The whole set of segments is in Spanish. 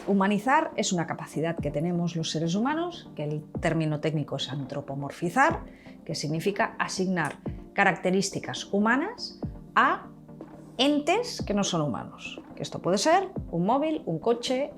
Humanizar es una capacidad que tenemos los seres humanos, que el término técnico es antropomorfizar, que significa asignar características humanas a entes que no son humanos. Que esto puede ser un móvil, un coche,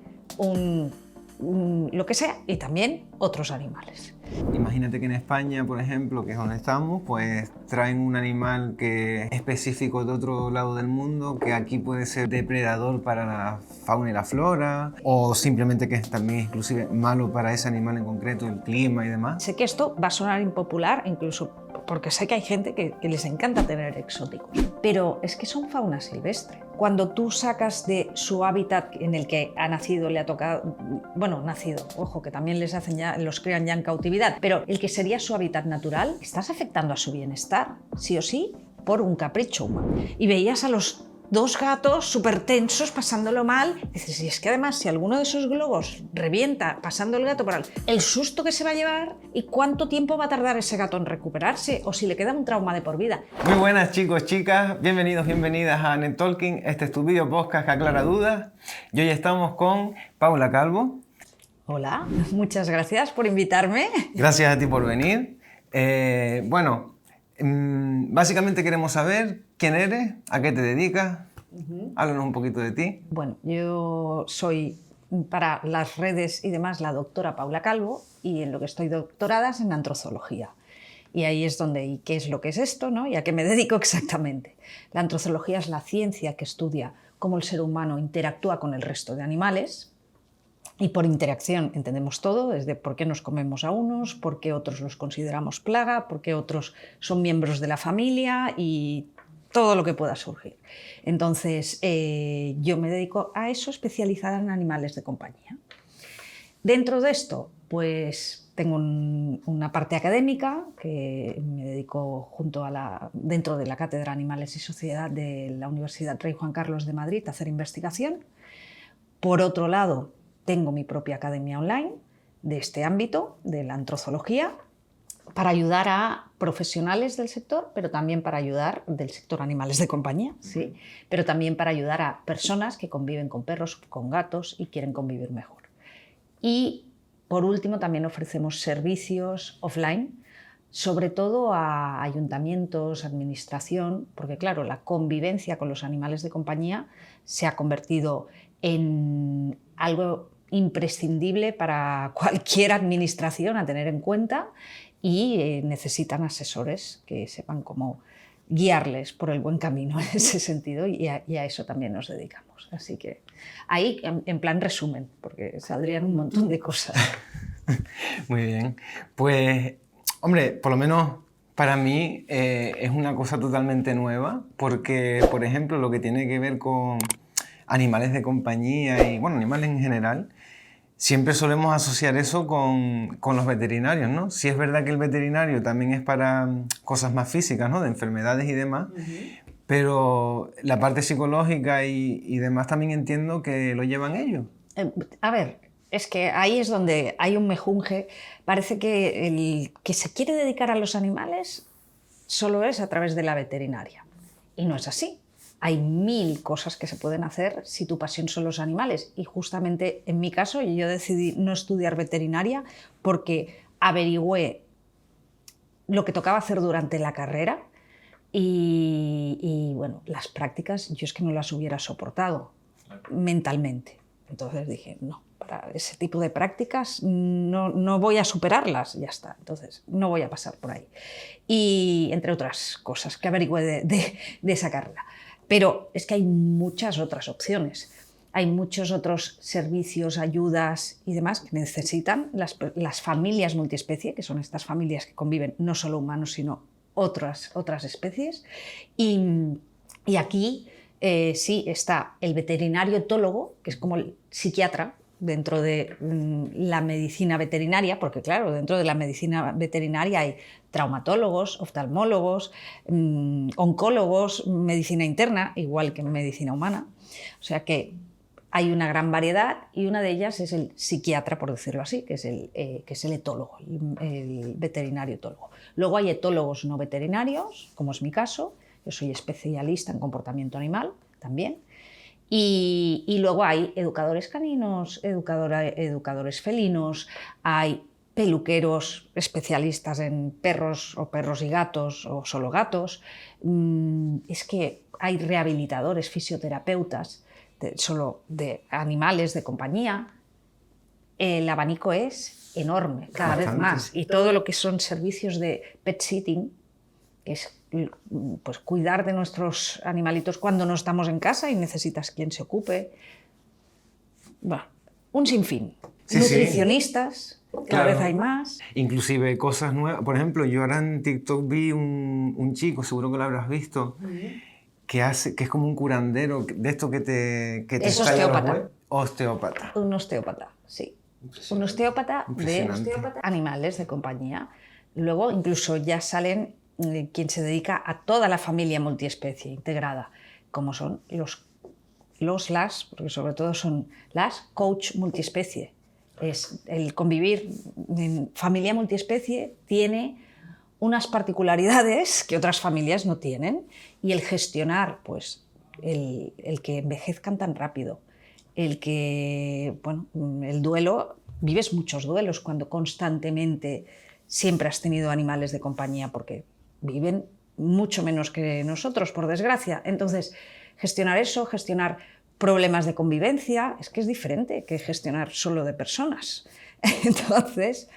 lo que sea, y también otros animales. Imagínate que en España, por ejemplo, que es donde estamos, pues traen un animal que es específico de otro lado del mundo, que aquí puede ser depredador para la fauna y la flora, o simplemente que es también inclusive malo para ese animal en concreto, el clima y demás. Sé que esto va a sonar impopular, incluso porque sé que hay gente que les encanta tener exóticos, pero es que son fauna silvestre. Cuando tú sacas de su hábitat en el que ha nacido, le ha tocado, bueno, nacido, ojo, que también les hacen ya, los crían ya en cautividad, pero el que sería su hábitat natural, estás afectando a su bienestar, sí o sí, por un capricho humano. Y veías a los dos gatos súper tensos, pasándolo mal. Dices, y es que además, si alguno de esos globos revienta pasando el gato por el susto que se va a llevar y cuánto tiempo va a tardar ese gato en recuperarse, o si le queda un trauma de por vida. Muy buenas chicos, chicas, bienvenidos, bienvenidas a Net Talking. Este es tu video podcast que aclara dudas. Y hoy estamos con Paula Calvo. Hola, muchas gracias por invitarme. Gracias a ti por venir. Básicamente queremos saber quién eres, a qué te dedicas. Háblanos un poquito de ti. Bueno, yo soy para las redes y demás la doctora Paula Calvo, y en lo que estoy doctorada es en antrozoología. Y ahí es donde, ¿y qué es lo que es esto, ¿no? ¿Y a qué me dedico exactamente? La antrozoología es la ciencia que estudia cómo el ser humano interactúa con el resto de animales. Y por interacción entendemos todo, desde por qué nos comemos a unos, por qué otros los consideramos plaga, por qué otros son miembros de la familia y todo lo que pueda surgir. Entonces, yo me dedico a eso, especializada en animales de compañía. Dentro de esto, pues tengo una parte académica que me dedico dentro de la Cátedra Animales y Sociedad de la Universidad Rey Juan Carlos de Madrid a hacer investigación. Por otro lado, tengo mi propia academia online de este ámbito, de la antrozoología, para ayudar a profesionales del sector, pero también para ayudar del sector animales de compañía, ¿sí? Pero también para ayudar a personas que conviven con perros, con gatos y quieren convivir mejor. Y por último también ofrecemos servicios offline, sobre todo a ayuntamientos, administración, porque claro, la convivencia con los animales de compañía se ha convertido en algo imprescindible para cualquier administración a tener en cuenta, y necesitan asesores que sepan cómo guiarles por el buen camino en ese sentido, y a eso también nos dedicamos. Así que ahí, en plan resumen, porque saldrían un montón de cosas. Muy bien. Pues, hombre, por lo menos para mí es una cosa totalmente nueva, porque, por ejemplo, lo que tiene que ver con animales de compañía y, bueno, animales en general, siempre solemos asociar eso con los veterinarios, ¿no? Sí es verdad que el veterinario también es para cosas más físicas, ¿no? De enfermedades y demás, pero la parte psicológica y demás también entiendo que lo llevan ellos. A ver, es que ahí es donde hay un mejunje. Parece que el que se quiere dedicar a los animales solo es a través de la veterinaria, y no es así. Hay 1000 cosas que se pueden hacer si tu pasión son los animales, y justamente en mi caso yo decidí no estudiar veterinaria porque averigüé lo que tocaba hacer durante la carrera y bueno, las prácticas yo es que no las hubiera soportado mentalmente. Entonces dije, no, para ese tipo de prácticas no voy a superarlas, ya está, entonces no voy a pasar por ahí. Y entre otras cosas que averigüé de esa carrera. Pero es que hay muchas otras opciones. Hay muchos otros servicios, ayudas y demás que necesitan las familias multiespecie, que son estas familias que conviven no solo humanos, sino otras especies. Y aquí sí está el veterinario etólogo, que es como el psiquiatra dentro de la medicina veterinaria, porque claro, dentro de la medicina veterinaria hay traumatólogos, oftalmólogos, oncólogos, medicina interna, igual que en medicina humana. O sea que hay una gran variedad, y una de ellas es el psiquiatra, por decirlo así, que es el etólogo, el veterinario etólogo. Luego hay etólogos no veterinarios, como es mi caso. Yo soy especialista en comportamiento animal también. Y luego hay educadores caninos, educadores felinos, hay peluqueros especialistas en perros o perros y gatos o solo gatos. Es que hay rehabilitadores, fisioterapeutas, solo de animales de compañía. El abanico es enorme, cada vez más. Y todo lo que son servicios de pet sitting, que es pues, cuidar de nuestros animalitos cuando no estamos en casa y necesitas quien se ocupe. Bueno, un sinfín. Sí, nutricionistas, sí. Cada vez hay más. Inclusive cosas nuevas. Por ejemplo, yo ahora en TikTok vi un chico, seguro que lo habrás visto, que es como un curandero, de esto que te Es osteópata. Osteópata. Un osteópata, sí. Un osteópata de animales de compañía. Luego incluso ya salen quien se dedica a toda la familia multiespecie integrada, como son las, porque sobre todo son las coach multiespecie. Es el convivir en familia multiespecie tiene unas particularidades que otras familias no tienen, y el gestionar pues, el que envejezcan tan rápido, el duelo, vives muchos duelos cuando constantemente siempre has tenido animales de compañía, porque viven mucho menos que nosotros, por desgracia. Entonces, gestionar eso, gestionar problemas de convivencia, es que es diferente que gestionar solo de personas. Entonces,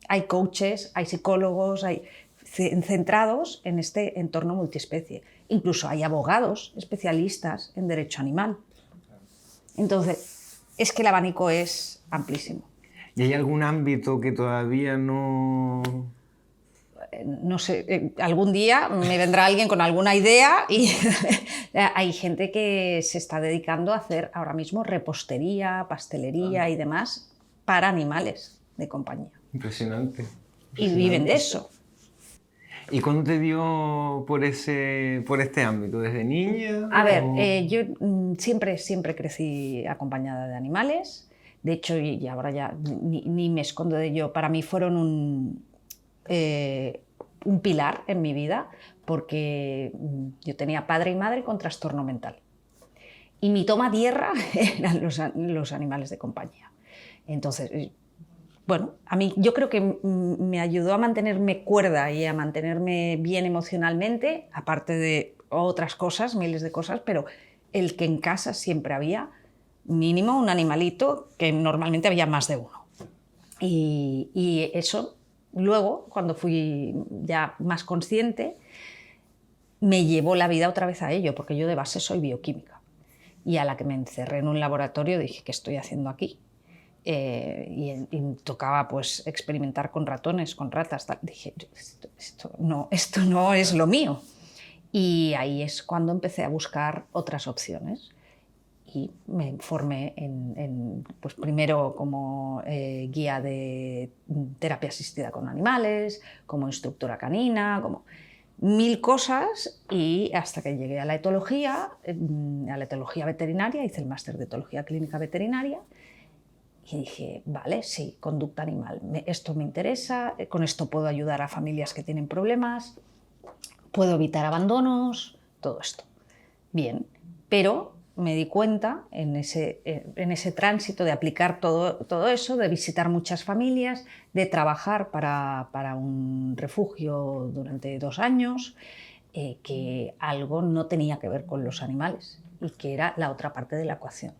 hay coaches, hay psicólogos, hay centrados en este entorno multiespecie. Incluso hay abogados especialistas en derecho animal. Entonces, es que el abanico es amplísimo. ¿Y hay algún ámbito que todavía no...? No sé, algún día me vendrá alguien con alguna idea y hay gente que se está dedicando a hacer ahora mismo repostería, pastelería y demás para animales de compañía. Impresionante. Y viven de eso. ¿Y cuándo te dio por este ámbito? ¿Desde niña? A ver, yo siempre crecí acompañada de animales. De hecho, y ahora ya ni me escondo de ello, para mí fueron un pilar en mi vida, porque yo tenía padre y madre con trastorno mental. Y mi toma tierra eran los animales de compañía. Entonces, bueno, a mí yo creo que me ayudó a mantenerme cuerda y a mantenerme bien emocionalmente, aparte de otras cosas, miles de cosas, pero el que en casa siempre había mínimo un animalito, que normalmente había más de uno. Y eso, luego, cuando fui ya más consciente, me llevó la vida otra vez a ello, porque yo de base soy bioquímica. Y a la que me encerré en un laboratorio dije, ¿qué estoy haciendo aquí? Y tocaba pues, experimentar con ratones, con ratas. Tal. Dije, esto no es lo mío. Y ahí es cuando empecé a buscar otras opciones. Y me formé pues primero como guía de terapia asistida con animales, como instructora canina, como 1000 cosas, y hasta que llegué a la etología veterinaria, hice el máster de etología clínica veterinaria y dije, vale, sí, conducta animal, esto me interesa, con esto puedo ayudar a familias que tienen problemas, puedo evitar abandonos, todo esto. Bien, pero me di cuenta en ese tránsito de aplicar todo eso, de visitar muchas familias, de trabajar para un refugio durante 2 años, que algo no tenía que ver con los animales y que era la otra parte de la ecuación.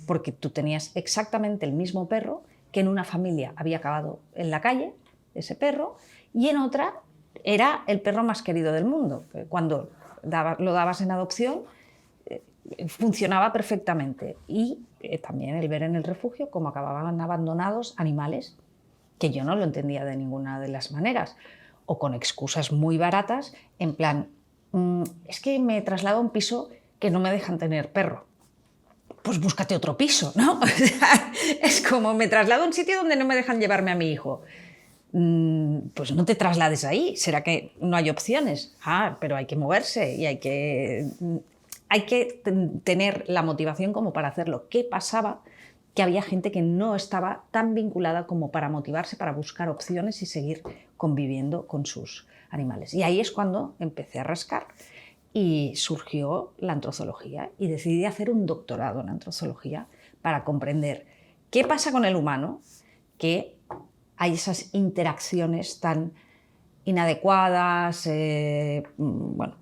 Porque tú tenías exactamente el mismo perro que en una familia había acabado en la calle, ese perro, y en otra era el perro más querido del mundo. Cuando lo dabas en adopción, funcionaba perfectamente. Y también el ver en el refugio cómo acababan abandonados animales que yo no lo entendía de ninguna de las maneras, o con excusas muy baratas, en plan, es que me traslado a un piso que no me dejan tener perro. Pues búscate otro piso, ¿no? O sea, es como, me traslado a un sitio donde no me dejan llevarme a mi hijo. Pues no te traslades ahí, será que no hay opciones. Pero hay que moverse y hay que tener la motivación como para hacerlo. ¿Qué pasaba? Que había gente que no estaba tan vinculada como para motivarse, para buscar opciones y seguir conviviendo con sus animales. Y ahí es cuando empecé a rascar y surgió la antrozoología y decidí hacer un doctorado en antrozoología para comprender qué pasa con el humano, que hay esas interacciones tan inadecuadas, bueno,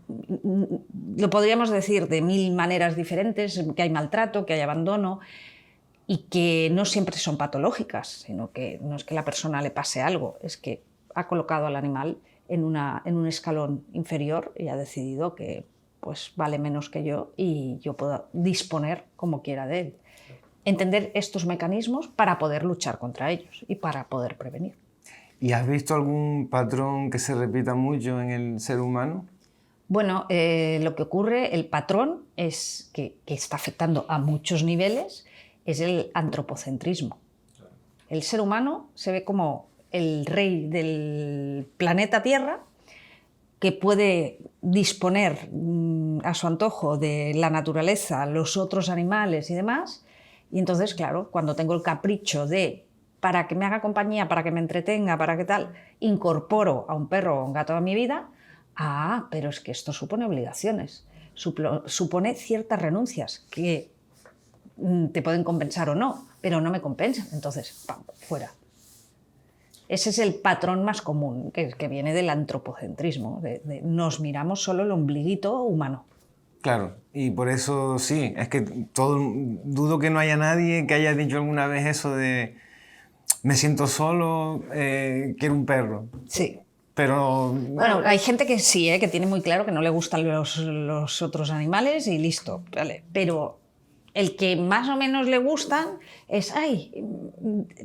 lo podríamos decir de mil maneras diferentes, que hay maltrato, que hay abandono y que no siempre son patológicas, sino que no es que la persona le pase algo, es que ha colocado al animal en un escalón inferior y ha decidido que pues, vale menos que yo y yo puedo disponer como quiera de él. Entender estos mecanismos para poder luchar contra ellos y para poder prevenir. ¿Y has visto algún patrón que se repita mucho en el ser humano? Bueno, lo que ocurre, el patrón es que está afectando a muchos niveles, es el antropocentrismo. El ser humano se ve como el rey del planeta Tierra, que puede disponer a su antojo de la naturaleza, los otros animales y demás. Y entonces, claro, cuando tengo el capricho de, para que me haga compañía, para que me entretenga, para que tal, incorporo a un perro o a un gato a mi vida, pero es que esto supone obligaciones, supone ciertas renuncias que te pueden compensar o no, pero no me compensan, entonces, ¡pam!, fuera. Ese es el patrón más común, que viene del antropocentrismo, de nos miramos solo el ombliguito humano. Claro, y por eso sí, es que dudo que no haya nadie que haya dicho alguna vez eso de me siento solo, quiero un perro. Sí. Pero... Bueno, hay gente que sí, que tiene muy claro que no le gustan los otros animales y listo, ¿vale? Pero el que más o menos le gustan es,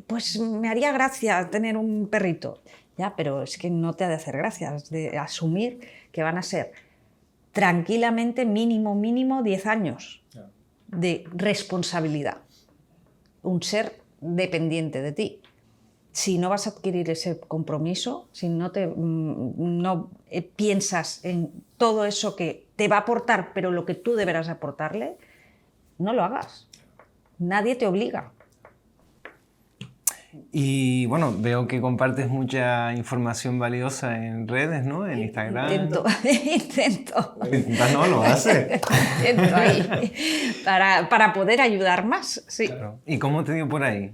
pues me haría gracia tener un perrito. Ya, pero es que no te ha de hacer gracia, es de asumir que van a ser tranquilamente mínimo 10 años de responsabilidad. Un ser dependiente de ti. Si no vas a adquirir ese compromiso, si no piensas en todo eso que te va a aportar, pero lo que tú deberás aportarle, no lo hagas. Nadie te obliga. Y bueno, veo que compartes mucha información valiosa en redes, ¿no? En Instagram. Intento. No, lo haces. Intento ahí, para poder ayudar más, sí. Claro. ¿Y cómo te dio por ahí?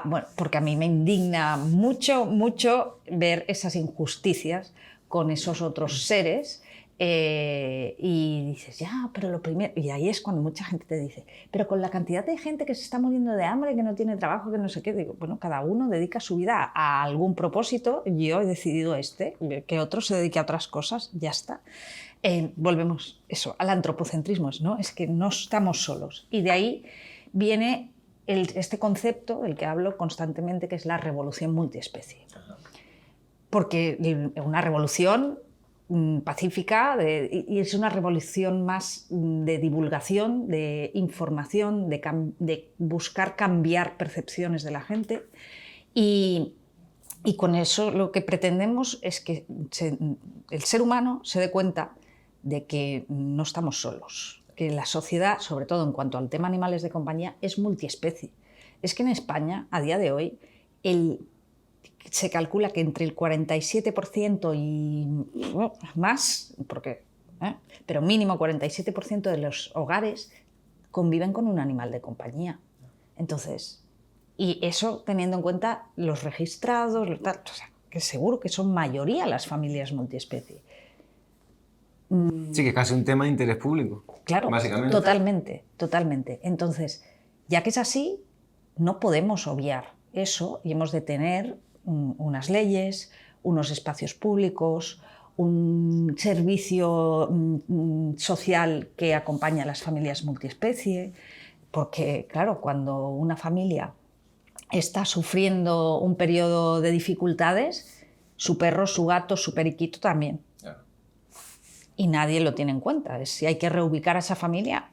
Bueno, porque a mí me indigna mucho ver esas injusticias con esos otros seres y dices, ya, pero lo primero... Y ahí es cuando mucha gente te dice, pero con la cantidad de gente que se está muriendo de hambre, que no tiene trabajo, que no sé qué, digo, bueno, cada uno dedica su vida a algún propósito, yo he decidido que otro se dedique a otras cosas, ya está. Volvemos eso, al antropocentrismo, ¿no? Es que no estamos solos. Y de ahí viene este concepto del que hablo constantemente, que es la revolución multiespecie. Porque una revolución pacífica y es una revolución más de divulgación, de información, de buscar cambiar percepciones de la gente y con eso lo que pretendemos es que el ser humano se dé cuenta de que no estamos solos, que la sociedad, sobre todo en cuanto al tema animales de compañía, es multiespecie. Es que en España, a día de hoy, se calcula que entre el 47% y más, pero mínimo 47% de los hogares conviven con un animal de compañía. Entonces, y eso teniendo en cuenta los registrados, o sea, que seguro que son mayoría las familias multiespecie. Sí, que es casi un tema de interés público. Claro, básicamente. Totalmente. Entonces, ya que es así, no podemos obviar eso y hemos de tener unas leyes, unos espacios públicos, un servicio social que acompaña a las familias multiespecie, porque, claro, cuando una familia está sufriendo un periodo de dificultades, su perro, su gato, su periquito también. Y nadie lo tiene en cuenta. Si hay que reubicar a esa familia,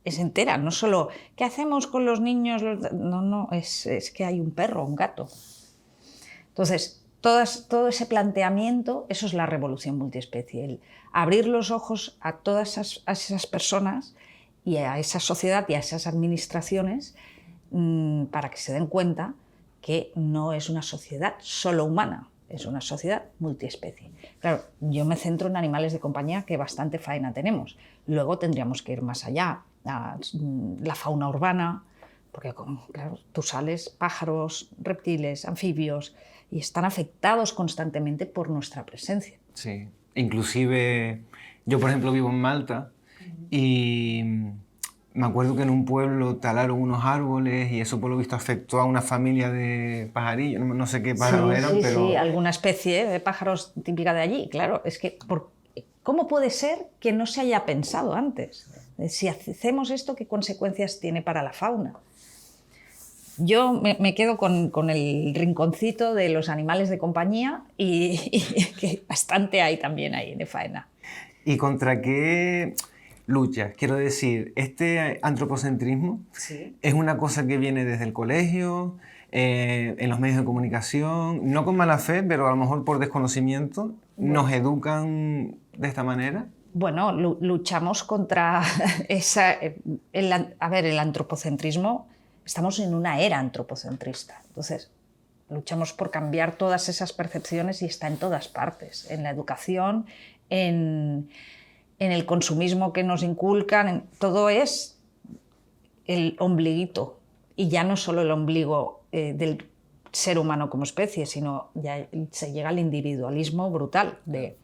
es entera. No solo, ¿qué hacemos con los niños? No, es que hay un perro, un gato. Entonces, todo ese planteamiento, eso es la revolución multiespecie. El abrir los ojos a todas esas personas y a esa sociedad y a esas administraciones para que se den cuenta que no es una sociedad solo humana. es una sociedad multiespecie. Claro, yo me centro en animales de compañía, que bastante faena tenemos. Luego tendríamos que ir más allá, a la fauna urbana, porque claro, tú sales, pájaros, reptiles, anfibios, y están afectados constantemente por nuestra presencia. Sí, inclusive yo por ejemplo vivo en Malta y me acuerdo que en un pueblo talaron unos árboles y eso por lo visto afectó a una familia de pajarillos, no sé qué pájaros eran, pero... Sí, alguna especie de pájaros típica de allí, claro. Es que, ¿cómo puede ser que no se haya pensado antes? Si hacemos esto, ¿qué consecuencias tiene para la fauna? Yo me quedo con el rinconcito de los animales de compañía y que bastante hay también ahí de faena. ¿Y contra qué luchas? Quiero decir, este antropocentrismo es una cosa que viene desde el colegio, en los medios de comunicación, no con mala fe, pero a lo mejor por desconocimiento, ¿nos educan de esta manera? Bueno, luchamos contra esa... el antropocentrismo, estamos en una era antropocentrista, entonces luchamos por cambiar todas esas percepciones y está en todas partes, en la educación, en el consumismo que nos inculcan, todo es el ombliguito, y ya no solo el ombligo del ser humano como especie, sino ya se llega al individualismo brutal de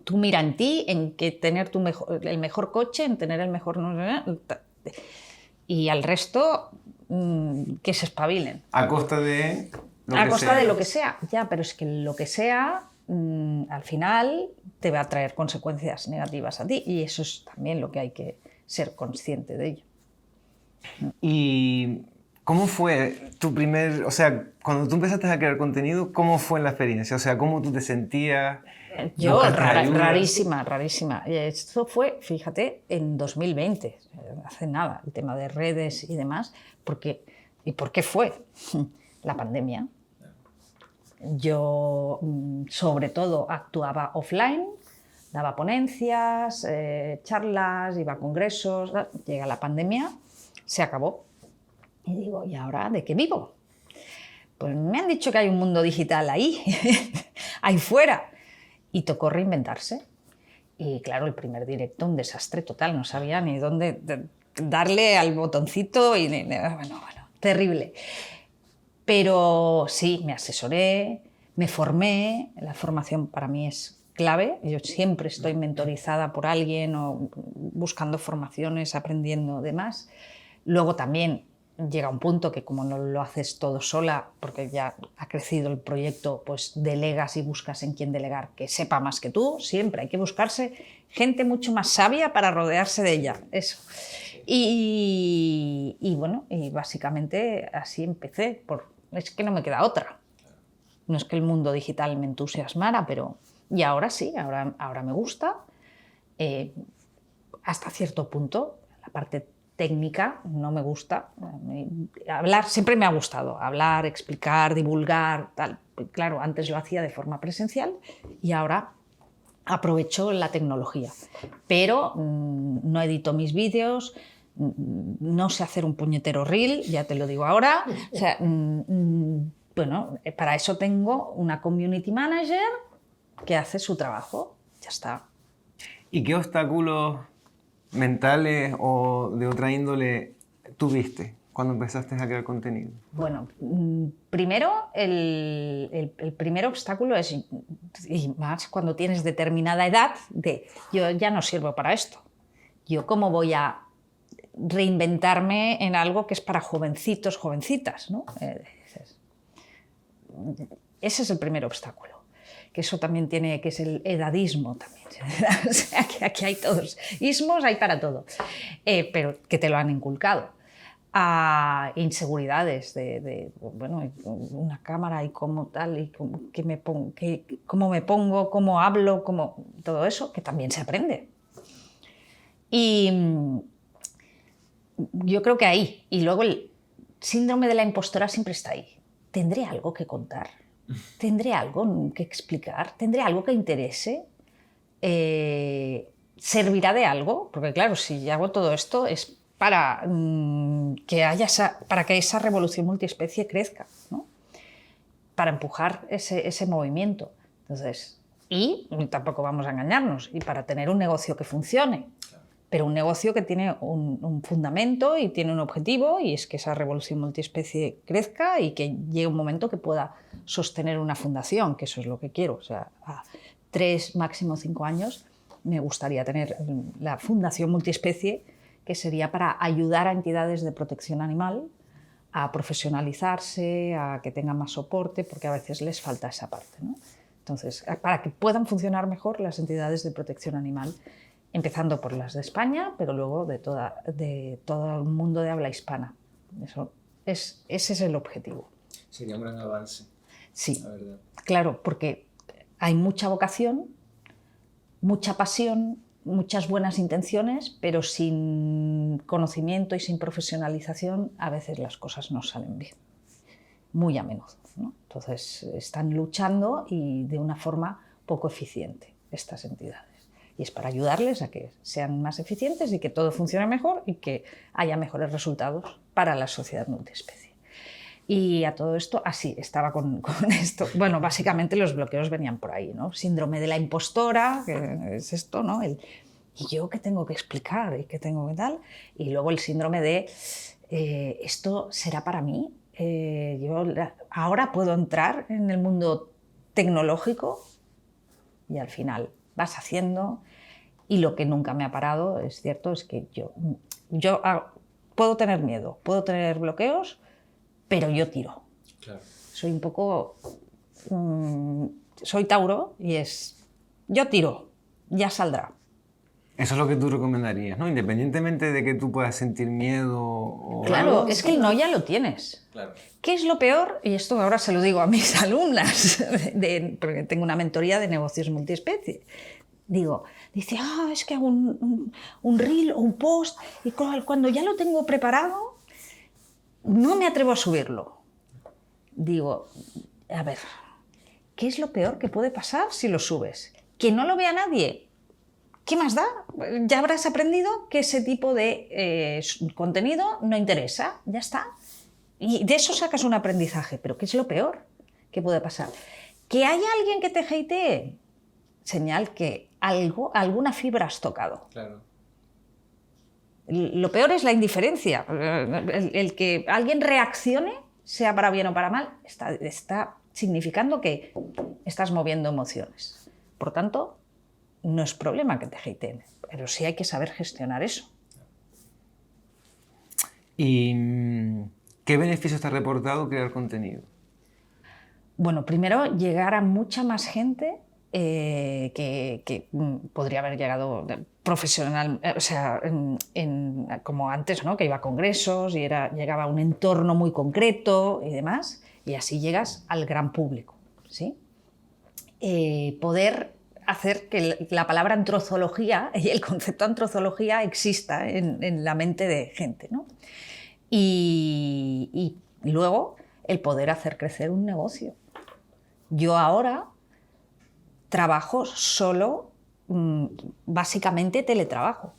tú mira en ti, en que tener el mejor coche, en tener el mejor... y al resto que se espabilen. A costa de lo a que costa sea. de lo que sea, ya, pero es que lo que sea al final te va a traer consecuencias negativas a ti y eso es también lo que hay que ser consciente de ello. ¿Y cómo fue tu primer, o sea, cuando tú empezaste a crear contenido, cómo fue la experiencia? O sea, ¿cómo tú te sentías? Yo, rarísima. Esto fue, fíjate, en 2020, hace nada, el tema de redes y demás. ¿Y por qué fue? La pandemia. Yo, sobre todo, actuaba offline, daba ponencias, charlas, iba a congresos. Llega la pandemia, se acabó. Y digo, ¿y ahora de qué vivo? Pues me han dicho que hay un mundo digital ahí, ahí fuera. Y tocó reinventarse. Y claro, el primer directo, un desastre total. No sabía ni dónde darle al botoncito y bueno, terrible. Pero sí, me asesoré, me formé. La formación para mí es clave. Yo siempre estoy mentorizada por alguien o buscando formaciones, aprendiendo demás. Luego también llega un punto que como no lo haces todo sola, porque ya ha crecido el proyecto, pues delegas y buscas en quién delegar que sepa más que tú. Siempre hay que buscarse gente mucho más sabia para rodearse de ella. Eso. Y bueno, y básicamente así empecé. Es que no me queda otra. No es que el mundo digital me entusiasmara, pero... Y ahora sí, ahora me gusta. Hasta cierto punto, la parte técnica no me gusta. Hablar siempre me ha gustado, hablar, explicar, divulgar, tal. Claro, antes lo hacía de forma presencial y ahora aprovecho la tecnología. Pero no edito mis vídeos, no sé hacer un puñetero reel, ya te lo digo ahora. O sea, bueno, para eso tengo una community manager que hace su trabajo. Ya está. ¿Y qué obstáculos mentales o de otra índole tuviste cuando empezaste a crear contenido? Bueno, primero el primer obstáculo es, y más cuando tienes determinada edad, de yo ya no sirvo para esto. Yo cómo voy a reinventarme en algo que es para jovencitos, jovencitas, ¿no? Ese es el primer obstáculo. Que eso también tiene, que es el edadismo también. O sea, que aquí hay todos ismos, hay para todo. Pero que te lo han inculcado. A inseguridades bueno, una cámara y cómo tal, y cómo me pongo, cómo hablo, todo eso, que también se aprende. Y yo creo que ahí. Y luego el síndrome de la impostora siempre está ahí. ¿Tendré algo que contar? ¿Tendré algo que explicar? ¿Tendré algo que interese? ¿Servirá de algo? Porque claro, si hago todo esto es para que haya para que esa revolución multiespecie crezca, ¿no? para empujar ese movimiento. Entonces, y tampoco vamos a engañarnos, y para tener un negocio que funcione, pero un negocio que tiene un fundamento y tiene un objetivo, y es que esa revolución multiespecie crezca y que llegue un momento que pueda sostener una fundación, que eso es lo que quiero. O sea, a 3, máximo 5 años me gustaría tener la Fundación Multiespecie, que sería para ayudar a entidades de protección animal a profesionalizarse, a que tengan más soporte, porque a veces les falta esa parte, ¿no? Entonces, para que puedan funcionar mejor las entidades de protección animal, empezando por las de España, pero luego de todo el mundo de habla hispana. Ese es el objetivo. Sería un gran avance. Sí, la verdad. Claro, porque hay mucha vocación, mucha pasión, muchas buenas intenciones, pero sin conocimiento y sin profesionalización a veces las cosas no salen bien, muy a menudo, ¿no? Entonces están luchando y de una forma poco eficiente estas entidades. Y es para ayudarles a que sean más eficientes y que todo funcione mejor y que haya mejores resultados para la sociedad multiespecie. Y a todo esto, así, estaba con esto. Bueno, básicamente los bloqueos venían por ahí, ¿no? Síndrome de la impostora, que es esto, ¿no? ¿Y yo qué tengo que explicar? ¿Y qué tengo que tal? Y luego el síndrome de, ¿esto será para mí? Yo ahora puedo entrar en el mundo tecnológico, y al final vas haciendo, y lo que nunca me ha parado, es cierto, es que yo puedo tener miedo, puedo tener bloqueos, pero yo tiro. Claro. Soy un poco... soy Tauro y yo tiro, ya saldrá. Eso es lo que tú recomendarías, ¿no? Independientemente de que tú puedas sentir miedo o Claro, algo. es que el no ya lo tienes. Claro. ¿Qué es lo peor? Y esto ahora se lo digo a mis alumnas, porque tengo una mentoría de negocios multiespecie. Dice, es que hago un reel o un post, y cuando ya lo tengo preparado, no me atrevo a subirlo. Digo, a ver, ¿qué es lo peor que puede pasar si lo subes? ¿Que no lo vea nadie? ¿Qué más da? Ya habrás aprendido que ese tipo de contenido no interesa, ya está. Y de eso sacas un aprendizaje. Pero ¿qué es lo peor que puede pasar? ¿Que haya alguien que te hatee? Señal que alguna fibra has tocado. Claro. Lo peor es la indiferencia. El que alguien reaccione, sea para bien o para mal, está significando que estás moviendo emociones. Por tanto, no es problema que te hateen, pero sí hay que saber gestionar eso. ¿Y qué beneficios te ha reportado crear contenido? Bueno, primero, llegar a mucha más gente que podría haber llegado profesional, o sea, como antes, ¿no? Que iba a congresos y llegaba a un entorno muy concreto y demás, y así llegas al gran público, ¿sí? Poder hacer que la palabra antrozología y el concepto antrozología exista en la mente de gente, ¿no? Y luego el poder hacer crecer un negocio. Yo ahora trabajo solo, básicamente teletrabajo,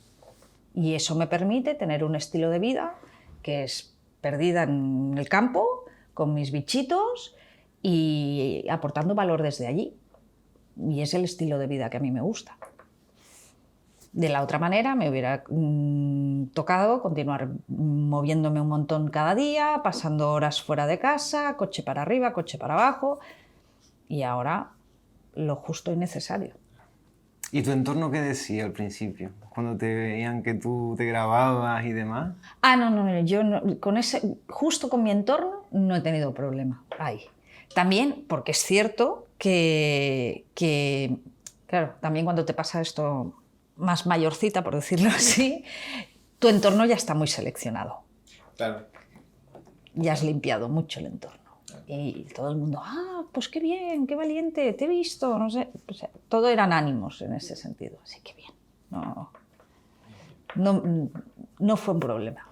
y eso me permite tener un estilo de vida que es perdida en el campo, con mis bichitos y aportando valor desde allí. Y es el estilo de vida que a mí me gusta. De la otra manera me hubiera tocado continuar moviéndome un montón cada día, pasando horas fuera de casa, coche para arriba, coche para abajo, y ahora lo justo y necesario. ¿Y tu entorno qué decía al principio? Cuando te veían que tú te grababas y demás. No, yo justo con mi entorno no he tenido problema ahí. También porque es cierto que claro, también cuando te pasa esto más mayorcita, por decirlo así, tu entorno ya está muy seleccionado. Claro. Ya has limpiado mucho el entorno. Y todo el mundo, pues qué bien, qué valiente, te he visto, no sé. O sea, todo eran ánimos en ese sentido, así que bien. No fue un problema.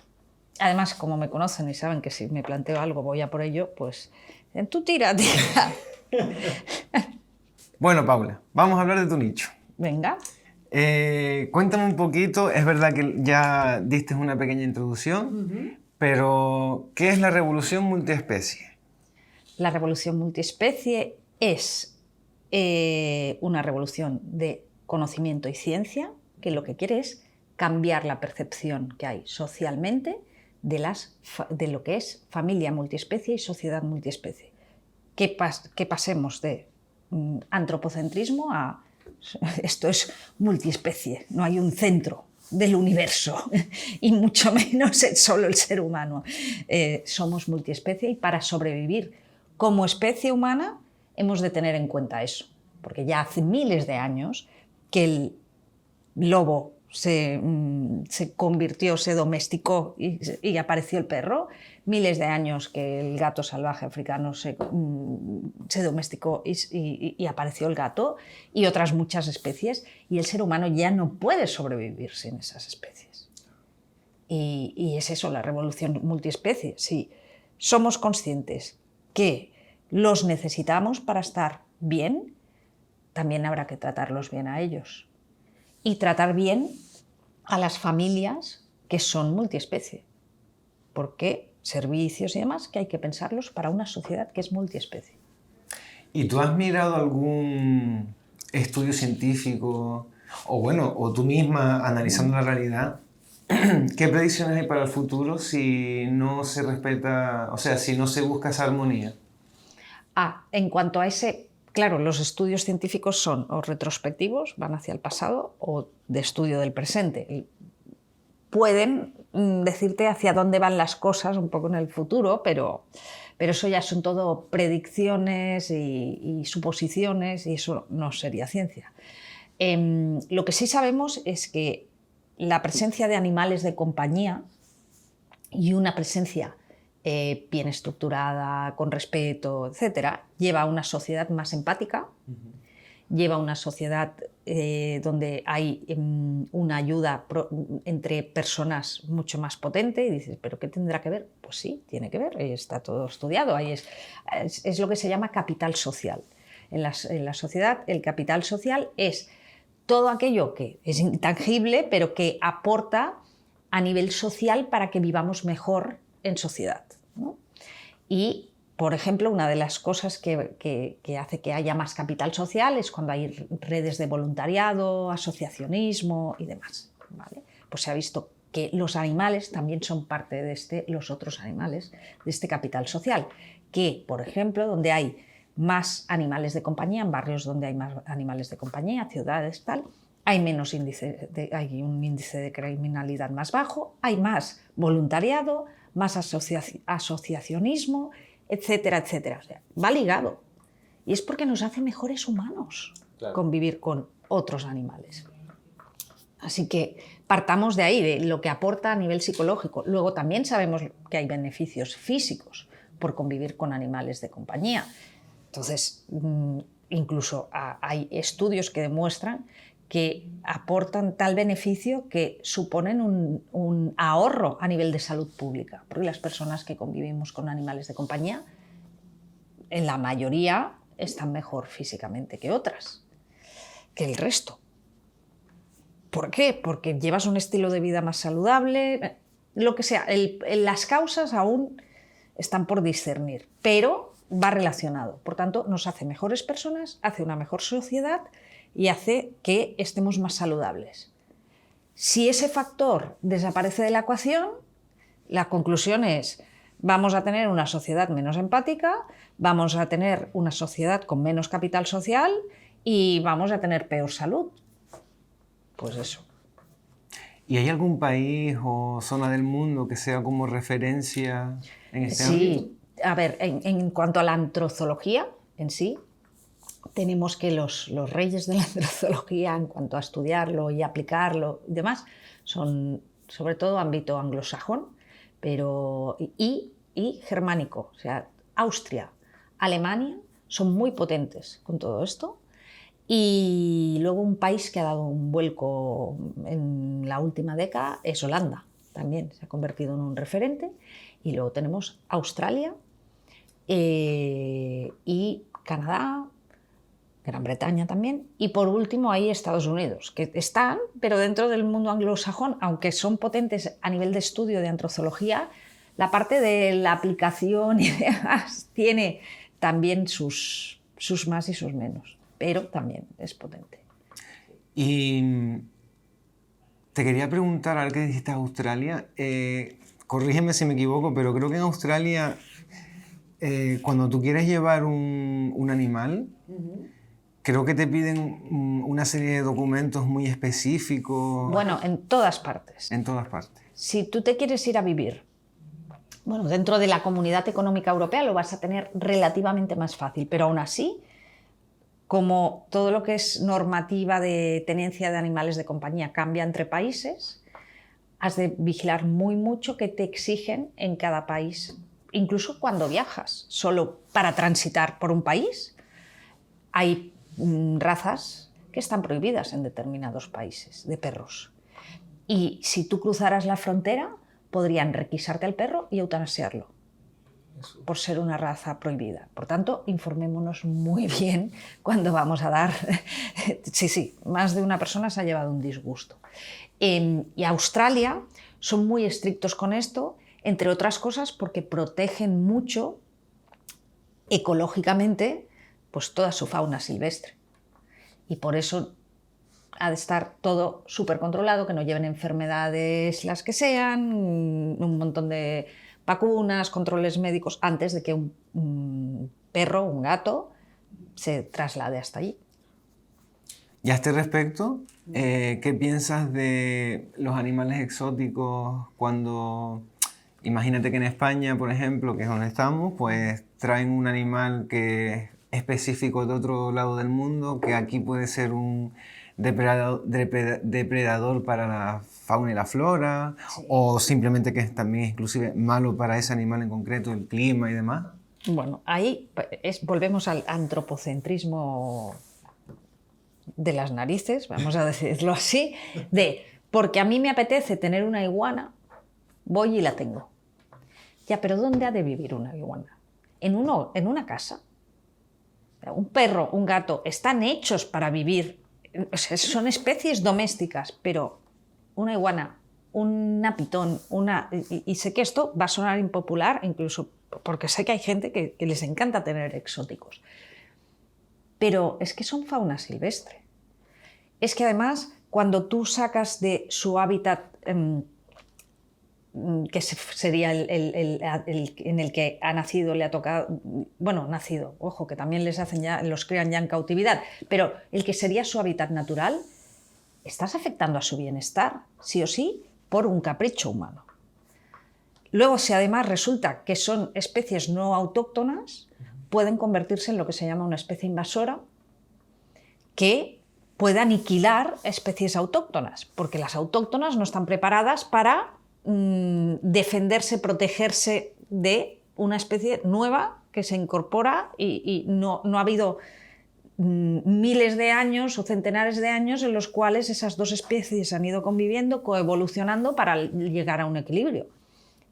Además, como me conocen y saben que si me planteo algo voy a por ello, pues tú tira. Bueno, Paula, vamos a hablar de tu nicho. Venga. Cuéntame un poquito, es verdad que ya diste una pequeña introducción, pero ¿qué es la revolución multiespecie? la revolución multiespecie es una revolución de conocimiento y ciencia, que lo que quiere es cambiar la percepción que hay socialmente de lo que es familia multiespecie y sociedad multiespecie. Que pasemos de antropocentrismo a esto es multiespecie, no hay un centro del universo y mucho menos solo el ser humano. Somos multiespecie y para sobrevivir como especie humana hemos de tener en cuenta eso, porque ya hace miles de años que el lobo se convirtió, se domesticó y apareció el perro, miles de años que el gato salvaje africano se domesticó y apareció el gato, y otras muchas especies, y el ser humano ya no puede sobrevivir sin esas especies. Y es eso, la revolución multiespecie. Si somos conscientes que los necesitamos para estar bien, también habrá que tratarlos bien a ellos. Y tratar bien a las familias que son multiespecie, porque servicios y demás que hay que pensarlos para una sociedad que es multiespecie. ¿Y tú has mirado algún estudio científico o tú misma analizando la realidad? ¿Qué predicciones hay para el futuro si no se respeta, o sea, si no se busca esa armonía? En cuanto a ese... Claro, los estudios científicos son o retrospectivos, van hacia el pasado, o de estudio del presente. Pueden decirte hacia dónde van las cosas un poco en el futuro, pero eso ya son todo predicciones y suposiciones, y eso no sería ciencia. Lo que sí sabemos es que la presencia de animales de compañía y una presencia bien estructurada, con respeto, etcétera, lleva a una sociedad más empática, lleva a una sociedad donde hay una ayuda entre personas mucho más potente, y dices, ¿pero qué tendrá que ver? Pues sí, tiene que ver, está todo estudiado, ahí es lo que se llama capital social. En la sociedad, el capital social es todo aquello que es intangible, pero que aporta a nivel social para que vivamos mejor en sociedad, ¿no? Y, por ejemplo, una de las cosas que hace que haya más capital social es cuando hay redes de voluntariado, asociacionismo y demás, ¿vale? Pues se ha visto que los animales también son parte de los otros animales, de este capital social, que, por ejemplo, donde hay más animales de compañía, en barrios donde hay más animales de compañía, ciudades, tal, hay un índice de criminalidad más bajo, hay más voluntariado, más asociacionismo, etcétera, etcétera. O sea, va ligado. Y es porque nos hace mejores humanos, claro, convivir con otros animales. Así que partamos de ahí, de lo que aporta a nivel psicológico. Luego también sabemos que hay beneficios físicos por convivir con animales de compañía. Entonces, incluso hay estudios que demuestran que aportan tal beneficio que suponen un ahorro a nivel de salud pública, porque las personas que convivimos con animales de compañía, en la mayoría, están mejor físicamente que otras, que el resto. ¿Por qué? Porque llevas un estilo de vida más saludable, lo que sea. Las causas aún están por discernir, pero va relacionado. Por tanto, nos hace mejores personas, hace una mejor sociedad y hace que estemos más saludables. Si ese factor desaparece de la ecuación, la conclusión es: vamos a tener una sociedad menos empática, vamos a tener una sociedad con menos capital social y vamos a tener peor salud. Pues eso. ¿Y hay algún país o zona del mundo que sea como referencia en este ámbito? Sí, a ver, en cuanto a la antrozoología en sí, tenemos que los reyes de la antrozoología, en cuanto a estudiarlo y aplicarlo y demás, son sobre todo ámbito anglosajón, pero y germánico. O sea, Austria, Alemania son muy potentes con todo esto. Y luego un país que ha dado un vuelco en la última década es Holanda, también se ha convertido en un referente. Y luego tenemos Australia y Canadá, Gran Bretaña también, y por último hay Estados Unidos, que están, pero dentro del mundo anglosajón, aunque son potentes a nivel de estudio de antrozoología, la parte de la aplicación y demás tiene también sus más y sus menos, pero también es potente. Y te quería preguntar, ahora que dijiste Australia, corrígeme si me equivoco, pero creo que en Australia, cuando tú quieres llevar un animal, creo que te piden una serie de documentos muy específicos. Bueno, en todas partes. En todas partes. Si tú te quieres ir a vivir, bueno, dentro de la Comunidad Económica Europea lo vas a tener relativamente más fácil, pero aún así, como todo lo que es normativa de tenencia de animales de compañía cambia entre países, has de vigilar muy mucho qué te exigen en cada país. Incluso cuando viajas, solo para transitar por un país, hay razas que están prohibidas en determinados países de perros. Y si tú cruzaras la frontera, podrían requisarte al perro y eutanasiarlo por ser una raza prohibida. Por tanto, informémonos muy bien cuando vamos a dar... Sí, más de una persona se ha llevado un disgusto. Y Australia son muy estrictos con esto, entre otras cosas porque protegen mucho ecológicamente pues toda su fauna silvestre. Y por eso ha de estar todo súper controlado, que no lleven enfermedades las que sean, un montón de vacunas, controles médicos, antes de que un perro, un gato, se traslade hasta allí. Y a este respecto, ¿qué piensas de los animales exóticos cuando, imagínate que en España, por ejemplo, que es donde estamos, pues traen un animal que es específico de otro lado del mundo, que aquí puede ser un depredador para la fauna y la flora, sí, o simplemente que es también inclusive malo para ese animal en concreto, el clima y demás? Bueno, ahí volvemos al antropocentrismo de las narices, vamos a decirlo así, porque a mí me apetece tener una iguana, voy y la tengo. Ya, pero ¿dónde ha de vivir una iguana? ¿En una casa? Un perro, un gato, están hechos para vivir, o sea, son especies domésticas, pero una iguana, una pitón, y sé que esto va a sonar impopular, incluso porque sé que hay gente que les encanta tener exóticos, pero es que son fauna silvestre. Es que además, cuando tú sacas de su hábitat, que sería en el que ha nacido, le ha tocado, bueno, nacido, ojo, que también los crían ya en cautividad, pero el que sería su hábitat natural, estás afectando a su bienestar, sí o sí, por un capricho humano. Luego, si además resulta que son especies no autóctonas, pueden convertirse en lo que se llama una especie invasora, que puede aniquilar especies autóctonas, porque las autóctonas no están preparadas para defenderse, protegerse de una especie nueva que se incorpora y no ha habido miles de años o centenares de años en los cuales esas dos especies han ido conviviendo, coevolucionando para llegar a un equilibrio.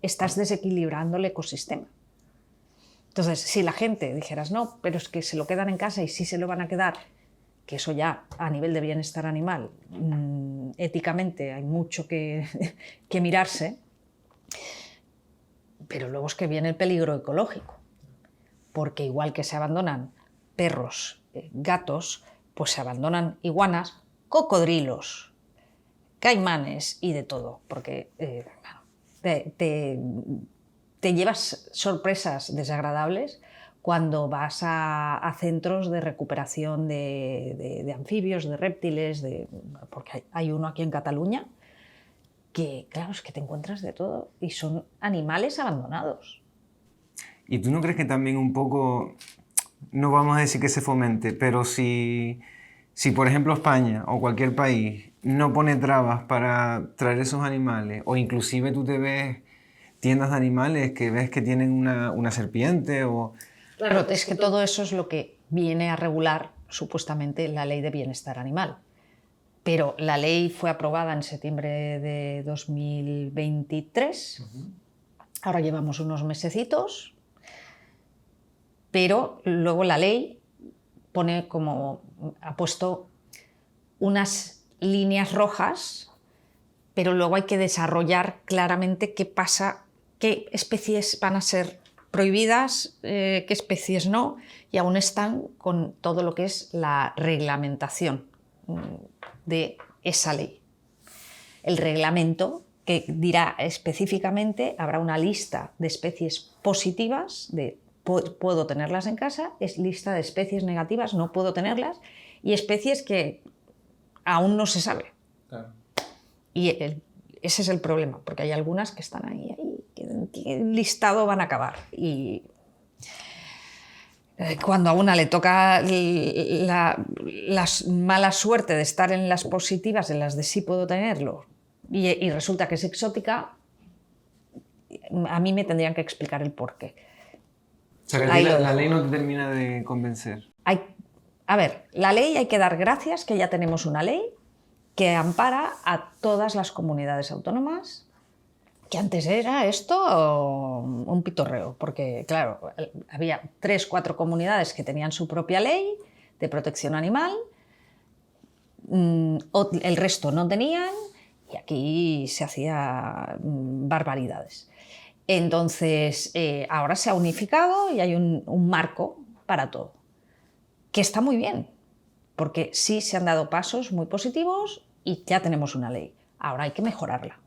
Estás desequilibrando el ecosistema. Entonces, si la gente dijeras, no, pero es que se lo quedan en casa y sí se lo van a quedar, que eso ya a nivel de bienestar animal, éticamente hay mucho que mirarse, pero luego es que viene el peligro ecológico, porque igual que se abandonan perros, gatos, pues se abandonan iguanas, cocodrilos, caimanes y de todo, porque te llevas sorpresas desagradables cuando vas a centros de recuperación de anfibios, de reptiles, porque hay uno aquí en Cataluña que, claro, es que te encuentras de todo y son animales abandonados. ¿Y tú no crees que también un poco, no vamos a decir que se fomente, pero si por ejemplo España o cualquier país no pone trabas para traer esos animales, o inclusive tú te ves tiendas de animales que ves que tienen una serpiente o... Claro, es que todo eso es lo que viene a regular supuestamente la Ley de Bienestar Animal. Pero la ley fue aprobada en septiembre de 2023, ahora llevamos unos mesecitos, pero luego la ley ha puesto unas líneas rojas, pero luego hay que desarrollar claramente qué pasa, qué especies van a ser prohibidas, qué especies no, y aún están con todo lo que es la reglamentación de esa ley. El reglamento que dirá específicamente, habrá una lista de especies positivas, de puedo tenerlas en casa, es lista de especies negativas, no puedo tenerlas, y especies que aún no se sabe. Claro. Y ese es el problema, porque hay algunas que están ahí que el listado van a acabar. Y cuando a una le toca la mala suerte de estar en las positivas, en las de sí puedo tenerlo, y resulta que es exótica, a mí me tendrían que explicar el porqué. O sea, que la ley no te termina de convencer. A ver, la ley hay que dar gracias que ya tenemos una ley que ampara a todas las comunidades autónomas, que antes era esto un pitorreo, porque claro, había 3 o 4 comunidades que tenían su propia ley de protección animal, el resto no tenían, y aquí se hacía barbaridades. Entonces, ahora se ha unificado y hay un marco para todo, que está muy bien, porque sí se han dado pasos muy positivos y ya tenemos una ley. Ahora hay que mejorarla.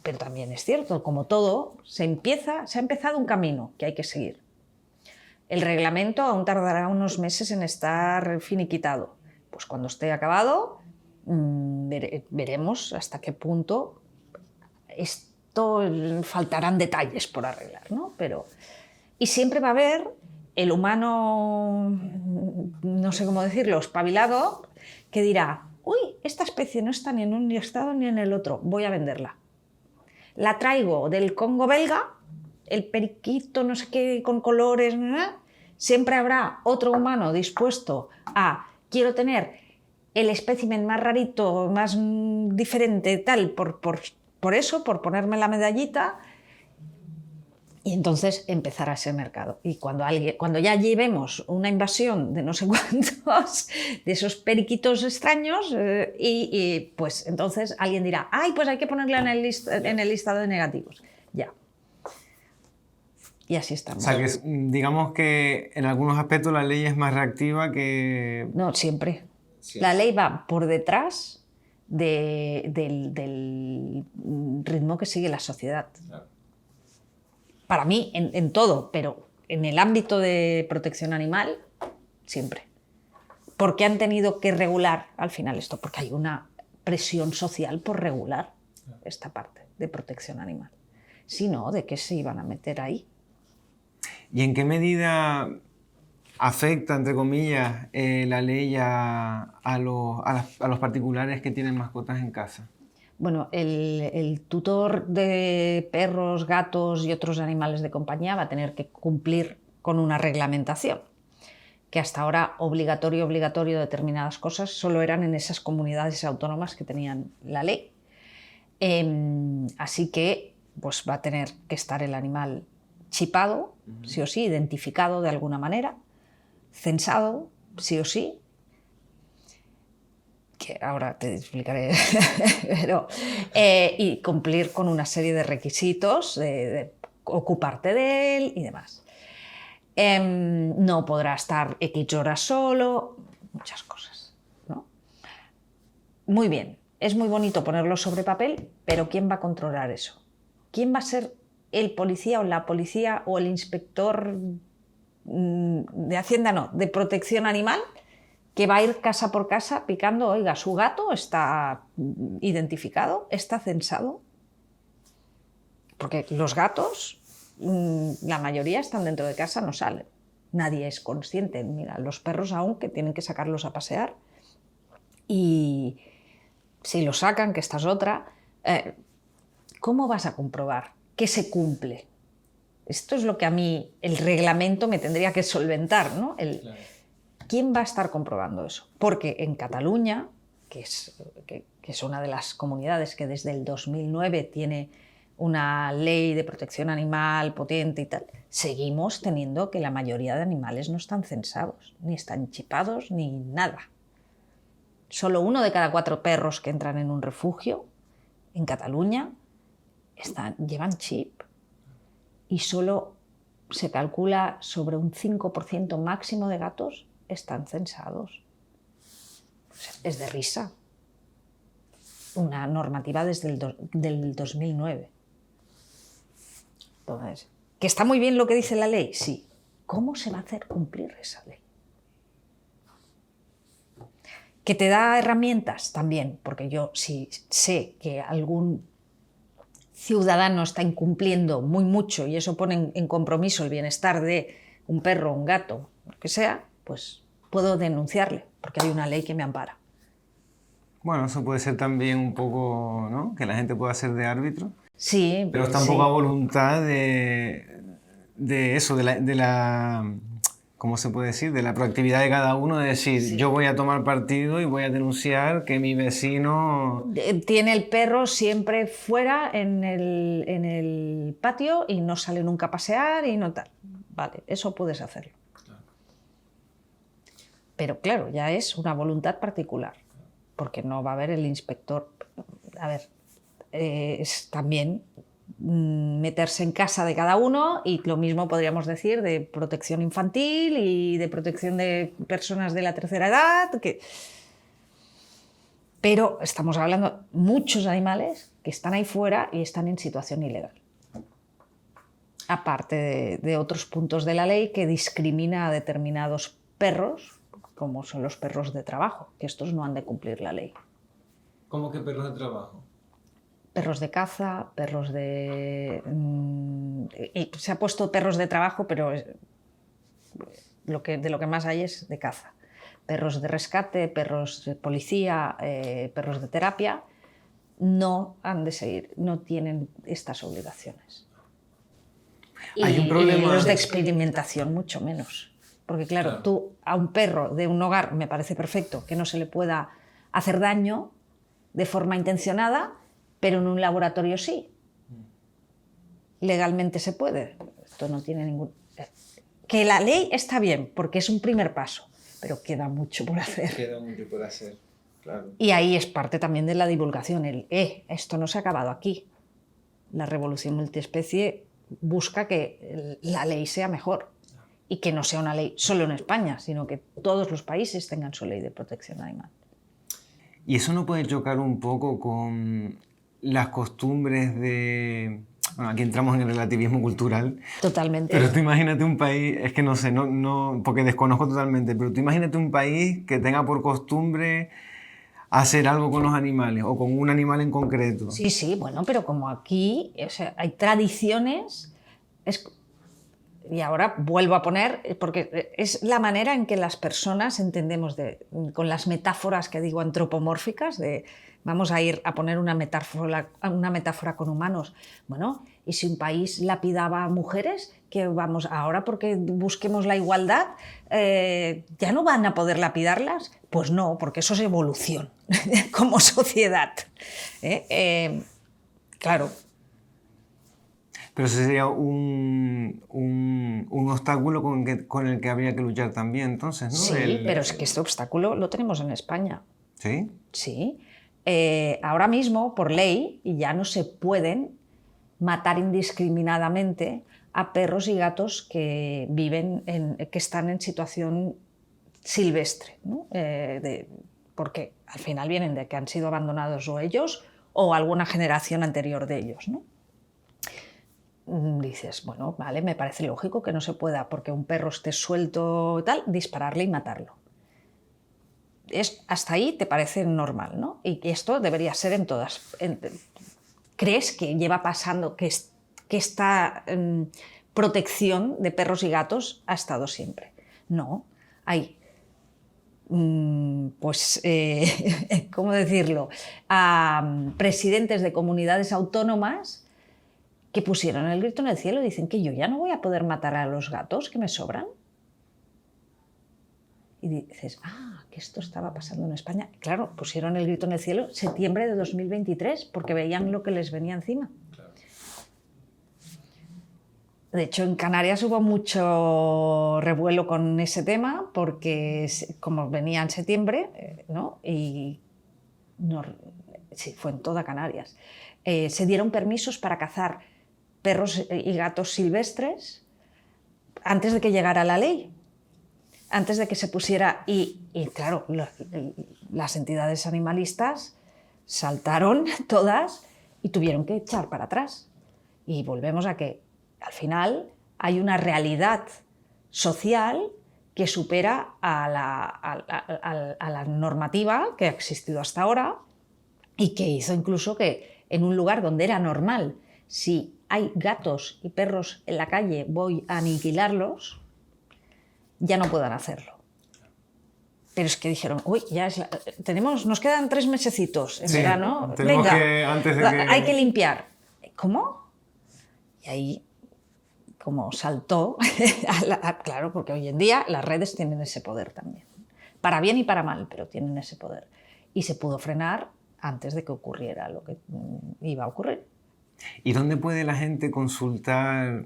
Pero también es cierto, como todo, se ha empezado un camino que hay que seguir. El reglamento aún tardará unos meses en estar finiquitado. Pues cuando esté acabado, veremos hasta qué punto esto faltarán detalles por arreglar, ¿no? Y siempre va a haber el humano, no sé cómo decirlo, espabilado, que dirá, uy, esta especie no está ni en un estado ni en el otro, voy a venderla. La traigo del Congo belga, el periquito no sé qué con colores, siempre habrá otro humano dispuesto a, quiero tener el espécimen más rarito, más diferente, tal, por eso, por ponerme la medallita, y entonces empezará ese mercado. Y cuando ya llevemos una invasión de no sé cuántos de esos periquitos extraños, pues entonces alguien dirá, ay, pues hay que ponerla en el listado de negativos. Ya. Y así estamos. O sea, que digamos que en algunos aspectos la ley es más reactiva que... No, siempre. La ley va por detrás del ritmo que sigue la sociedad. Claro. Para mí, en todo, pero en el ámbito de protección animal, siempre. ¿Por qué han tenido que regular al final esto? Porque hay una presión social por regular esta parte de protección animal. Si no, ¿de qué se iban a meter ahí? ¿Y en qué medida afecta, entre comillas, la ley a los particulares que tienen mascotas en casa? Bueno, el tutor de perros, gatos y otros animales de compañía va a tener que cumplir con una reglamentación, que hasta ahora obligatorio determinadas cosas solo eran en esas comunidades autónomas que tenían la ley. Así que pues va a tener que estar el animal chipado, sí o sí, identificado de alguna manera, censado, sí o sí, que ahora te explicaré, y cumplir con una serie de requisitos, de ocuparte de él y demás. No podrá estar X horas solo, muchas cosas, ¿no? Muy bien, es muy bonito ponerlo sobre papel, pero ¿quién va a controlar eso? ¿Quién va a ser el policía o la policía o el inspector de Hacienda, no, de protección animal, que va a ir casa por casa picando, oiga, su gato está identificado, está censado? Porque los gatos, la mayoría están dentro de casa, no salen. Nadie es consciente. Mira, los perros aún que tienen que sacarlos a pasear. Y si los sacan, que esta es otra, ¿cómo vas a comprobar que se cumple? Esto es lo que a mí el reglamento me tendría que solventar, ¿no? Claro. ¿Quién va a estar comprobando eso? Porque en Cataluña, que es una de las comunidades que desde el 2009 tiene una ley de protección animal potente y tal, seguimos teniendo que la mayoría de animales no están censados, ni están chipados, ni nada. Solo 1 de cada 4 perros que entran en un refugio en Cataluña llevan chip. Y solo se calcula sobre un 5% máximo de gatos están censados. O sea, es de risa. Una normativa desde del 2009. Entonces, ¿que está muy bien lo que dice la ley? Sí. ¿Cómo se va a hacer cumplir esa ley? ¿Que te da herramientas? También, porque yo sí sé que algún ciudadano está incumpliendo muy mucho y eso pone en compromiso el bienestar de un perro, un gato, lo que sea, pues puedo denunciarle, porque hay una ley que me ampara. Bueno, eso puede ser también un poco, ¿no? Que la gente pueda ser de árbitro. Sí, Pero está un sí. poco a voluntad de eso, de la, ¿cómo se puede decir? De la proactividad de cada uno, de decir, Sí. yo voy a tomar partido y voy a denunciar que mi vecino... Tiene el perro siempre fuera en el patio y no sale nunca a pasear y no tal. Vale, eso puedes hacerlo. Pero claro, ya es una voluntad particular, porque no va a haber el inspector. A ver, es también meterse en casa de cada uno, y lo mismo podríamos decir de protección infantil y de protección de personas de la tercera edad. Pero estamos hablando de muchos animales que están ahí fuera y están en situación ilegal. Aparte de otros puntos de la ley que discrimina a determinados perros, como son los perros de trabajo, que estos no han de cumplir la ley. ¿Cómo que perros de trabajo? Perros de caza, perros de... se ha puesto perros de trabajo, pero de lo que más hay es de caza. Perros de rescate, perros de policía, perros de terapia, no han de seguir, no tienen estas obligaciones. Hay un problema... Y los de experimentación mucho menos. Porque claro, tú a un perro de un hogar me parece perfecto que no se le pueda hacer daño de forma intencionada, pero en un laboratorio sí. Legalmente se puede. Esto no tiene ningún... Que la ley está bien, porque es un primer paso, pero queda mucho por hacer. Queda mucho por hacer, claro. Y ahí es parte también de la divulgación, esto no se ha acabado aquí. La revolución multiespecie busca que la ley sea mejor y que no sea una ley solo en España, sino que todos los países tengan su ley de protección animal. ¿Y eso no puede chocar un poco con las costumbres de... Bueno, aquí entramos en el relativismo cultural. Totalmente. Pero tú imagínate un país, es que no sé, no, porque desconozco totalmente, pero tú imagínate un país que tenga por costumbre hacer algo con los animales o con un animal en concreto. Sí, bueno, pero como aquí, o sea, hay tradiciones, y ahora vuelvo a poner, porque es la manera en que las personas entendemos, con las metáforas que digo antropomórficas, vamos a ir a poner una metáfora con humanos. Bueno, y si un país lapidaba a mujeres, que vamos ahora porque busquemos la igualdad, ¿ya no van a poder lapidarlas? Pues no, porque eso es evolución como sociedad. Claro. Pero ese sería un obstáculo con el que habría que luchar también, entonces, ¿no? Sí, pero es que este obstáculo lo tenemos en España. ¿Sí? Sí. Ahora mismo, por ley, ya no se pueden matar indiscriminadamente a perros y gatos que que están en situación silvestre, ¿no? Porque al final vienen de que han sido abandonados o ellos o alguna generación anterior de ellos, ¿no? Dices, bueno, vale, me parece lógico que no se pueda, porque un perro esté suelto y tal, dispararle y matarlo. Hasta ahí te parece normal, ¿no? Y que esto debería ser en todas. ¿Crees que lleva pasando, que esta protección de perros y gatos ha estado siempre? No, hay... ¿cómo decirlo? Presidentes de comunidades autónomas que pusieron el grito en el cielo y dicen que yo ya no voy a poder matar a los gatos que me sobran. Y dices, que esto estaba pasando en España. Claro, pusieron el grito en el cielo en septiembre de 2023 porque veían lo que les venía encima. Claro. De hecho, en Canarias hubo mucho revuelo con ese tema porque, como venía en septiembre, ¿no? Y sí, fue en toda Canarias, se dieron permisos para cazar perros y gatos silvestres antes de que llegara la ley, antes de que se pusiera... Y claro, las entidades animalistas saltaron todas y tuvieron que echar para atrás. Y volvemos a que, al final, hay una realidad social que supera a la normativa que ha existido hasta ahora y que hizo incluso que en un lugar donde era normal, si hay gatos y perros en la calle, voy a aniquilarlos, ya no puedan hacerlo. Pero es que dijeron, uy, nos quedan 3 mesecitos en verano, venga, hay que limpiar. ¿Cómo? Y ahí, como saltó, claro, porque hoy en día las redes tienen ese poder también, para bien y para mal, pero tienen ese poder. Y se pudo frenar antes de que ocurriera lo que iba a ocurrir. ¿Y dónde puede la gente consultar?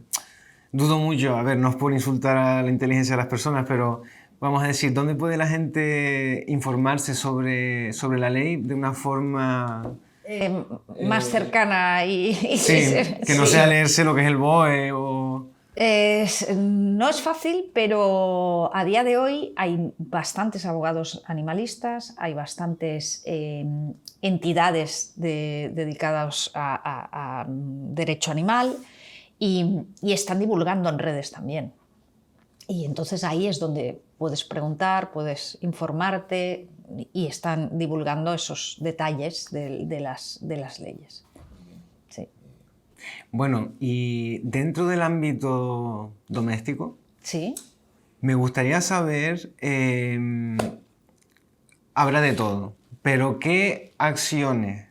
Dudo mucho, a ver, no es por insultar a la inteligencia de las personas, pero vamos a decir, ¿dónde puede la gente informarse sobre la ley de una forma... más cercana y sí, que no sea leerse lo que es el BOE o... no es fácil, pero a día de hoy hay bastantes abogados animalistas, hay bastantes entidades dedicadas a derecho animal y están divulgando en redes también. Y entonces ahí es donde puedes preguntar, puedes informarte y están divulgando esos detalles de las leyes. Sí. Bueno, y dentro del ámbito doméstico, ¿Sí? me gustaría saber, habrá de todo, pero ¿qué acciones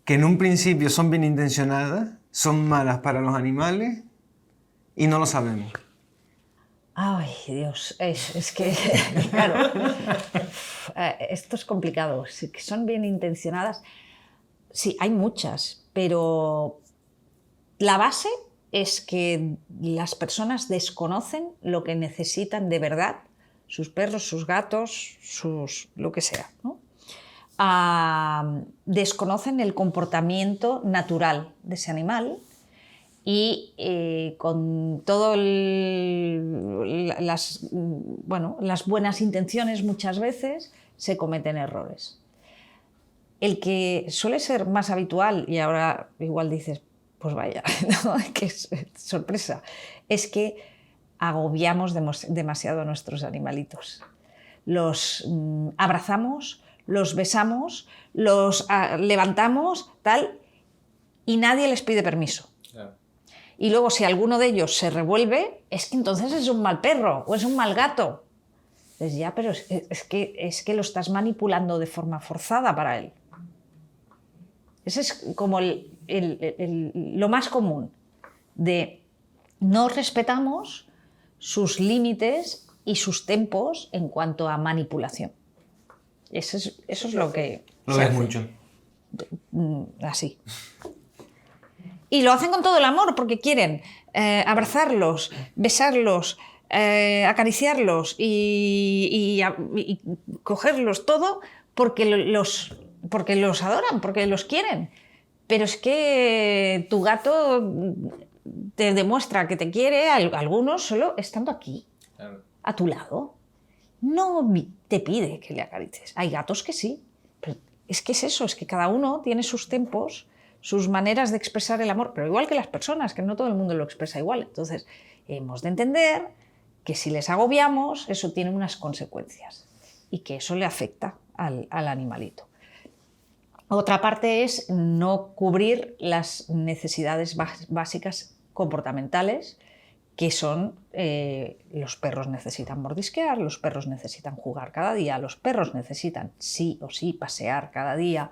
que en un principio son bien intencionadas son malas para los animales y no lo sabemos? Ay, Dios, es que, claro, esto es complicado. Sí, que son bien intencionadas. Sí, hay muchas, pero la base es que las personas desconocen lo que necesitan de verdad sus perros, sus gatos, lo que sea, ¿no? Desconocen el comportamiento natural de ese animal y con todas las buenas intenciones muchas veces se cometen errores. El que suele ser más habitual, y ahora igual dices, pues vaya, ¿no? Qué sorpresa, es que agobiamos demasiado a nuestros animalitos. Los abrazamos, los besamos, los levantamos, tal, y nadie les pide permiso. Claro. Y luego si alguno de ellos se revuelve, es que entonces es un mal perro o es un mal gato. Entonces ya, pero es que lo estás manipulando de forma forzada para él. Ese es como lo más común, de no respetamos sus límites y sus tempos en cuanto a manipulación. Eso es lo que... Lo ves mucho. Así. Y lo hacen con todo el amor, porque quieren abrazarlos, besarlos, acariciarlos y cogerlos todo porque los adoran, porque los quieren. Pero es que tu gato te demuestra que te quiere, algunos solo estando aquí, claro, a tu lado. No te pide que le acaricies. Hay gatos que sí, pero es que es eso, es que cada uno tiene sus tempos, sus maneras de expresar el amor, pero igual que las personas, que no todo el mundo lo expresa igual. Entonces, hemos de entender que si les agobiamos, eso tiene unas consecuencias y que eso le afecta al animalito. Otra parte es no cubrir las necesidades básicas comportamentales, que son los perros necesitan mordisquear, los perros necesitan jugar cada día, los perros necesitan sí o sí pasear cada día.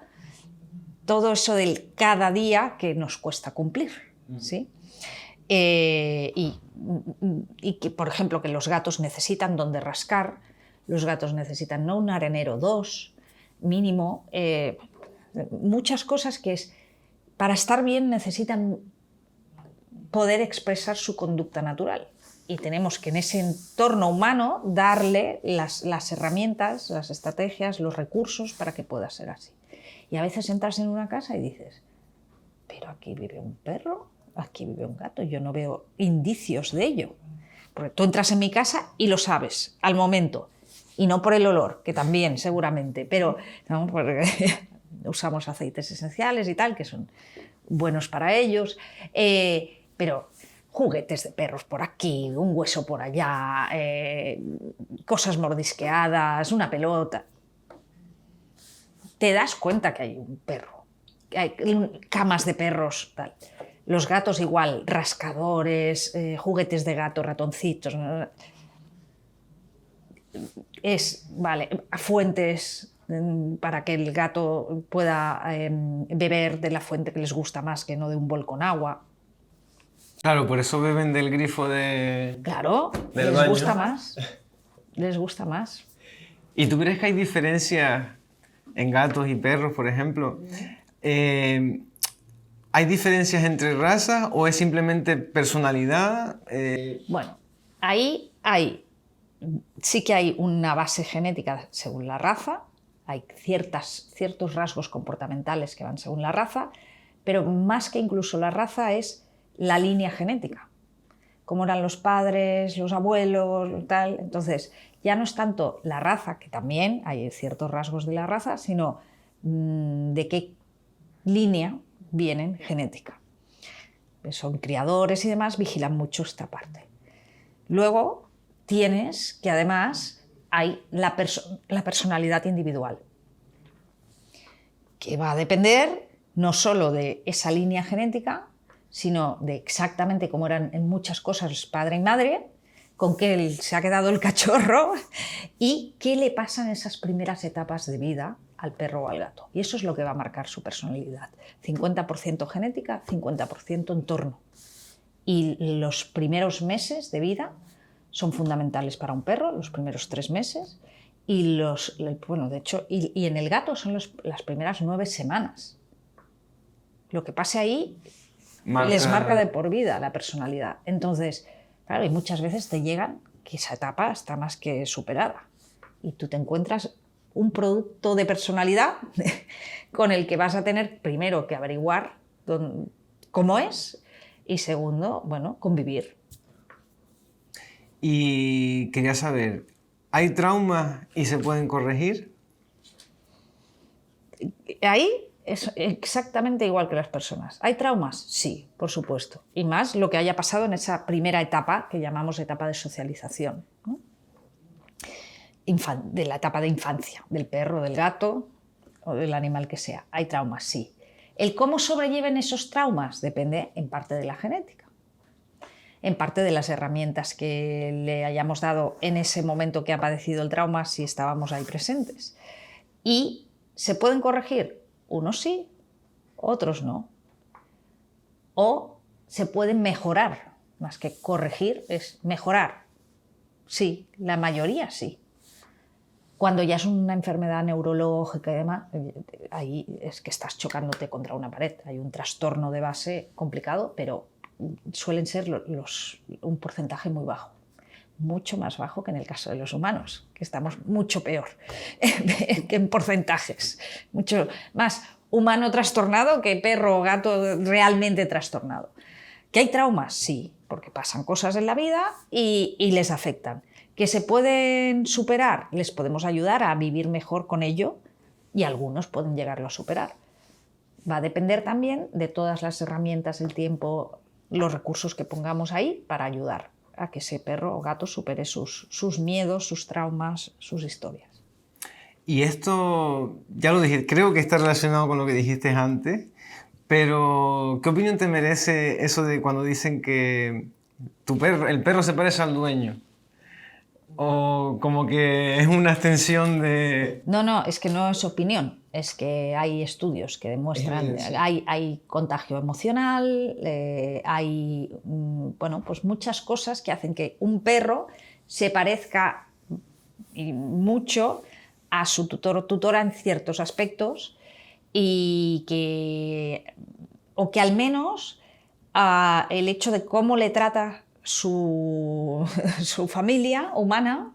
Todo eso del cada día que nos cuesta cumplir, ¿sí? Y que, por ejemplo, que los gatos necesitan donde rascar, los gatos necesitan no un arenero, 2 mínimo, muchas cosas que para estar bien necesitan poder expresar su conducta natural. Y tenemos que en ese entorno humano darle las herramientas, las estrategias, los recursos para que pueda ser así. Y a veces entras en una casa y dices, ¿pero aquí vive un perro aquí vive un gato, yo no veo indicios de ello. Porque tú entras en mi casa y lo sabes al momento, y no por el olor, que también seguramente, pero no, porque usamos aceites esenciales y tal, que son buenos para ellos, pero juguetes de perros por aquí, un hueso por allá, cosas mordisqueadas, una pelota. Te das cuenta que hay un perro, que hay camas de perros, tal. Los gatos igual, rascadores, juguetes de gato, ratoncitos. Vale, fuentes para que el gato pueda beber de la fuente que les gusta más que no de un bol con agua. Claro, por eso beben del grifo Claro, del les baño. gusta más. Les gusta más. ¿Y tú crees que hay diferencias en gatos y perros, por ejemplo? ¿Hay diferencias entre razas o es simplemente personalidad? Bueno, ahí sí que hay una base genética según la raza, hay ciertos rasgos comportamentales que van según la raza, pero más que incluso la raza es la línea genética. Cómo eran los padres, los abuelos, tal. Entonces, ya no es tanto la raza, que también hay ciertos rasgos de la raza, sino de qué línea vienen genética. Son criadores y demás, vigilan mucho esta parte. Luego tienes que además hay la personalidad individual, que va a depender no solo de esa línea genética, sino de exactamente cómo eran en muchas cosas padre y madre, con qué se ha quedado el cachorro y qué le pasa en esas primeras etapas de vida al perro o al gato. Y eso es lo que va a marcar su personalidad. 50% genética, 50% entorno. Y los primeros meses de vida son fundamentales para un perro, los primeros 3 meses, y de hecho, y en el gato son las primeras 9 semanas. Lo que pase ahí les marca de por vida la personalidad. Entonces, claro, y muchas veces te llegan que esa etapa está más que superada. Y tú te encuentras un producto de personalidad con el que vas a tener primero que averiguar cómo es y segundo, bueno, convivir. Y quería saber, ¿hay traumas y se pueden corregir? Ahí es exactamente igual que las personas. ¿Hay traumas? Sí, por supuesto. Y más lo que haya pasado en esa primera etapa que llamamos etapa de socialización, ¿no? De la etapa de infancia, del perro, del gato o del animal que sea. Hay traumas, sí. El cómo sobrelleven esos traumas depende en parte de la genética, en parte de las herramientas que le hayamos dado en ese momento que ha padecido el trauma, si estábamos ahí presentes. ¿Y se pueden corregir? Unos sí, otros no. O se pueden mejorar, más que corregir, es mejorar. Sí, la mayoría sí. Cuando ya es una enfermedad neurológica y demás, ahí es que estás chocándote contra una pared. Hay un trastorno de base complicado, pero suelen ser un porcentaje muy bajo. Mucho más bajo que en el caso de los humanos, que estamos mucho peor que en porcentajes. Mucho más humano trastornado que perro o gato realmente trastornado. ¿Que hay traumas? Sí, porque pasan cosas en la vida y les afectan. ¿Que se pueden superar? Les podemos ayudar a vivir mejor con ello y algunos pueden llegarlo a superar. Va a depender también de todas las herramientas, el tiempo, los recursos que pongamos ahí para ayudar a que ese perro o gato supere sus miedos, sus traumas, sus historias. Y esto, ya lo dije, creo que está relacionado con lo que dijiste antes, pero ¿qué opinión te merece eso de cuando dicen que el perro se parece al dueño? O como que es una extensión de... No, es que no es opinión, es que hay estudios que demuestran, hay contagio emocional, hay pues muchas cosas que hacen que un perro se parezca mucho a su tutor o tutora en ciertos aspectos o que al menos el hecho de cómo le trata su familia humana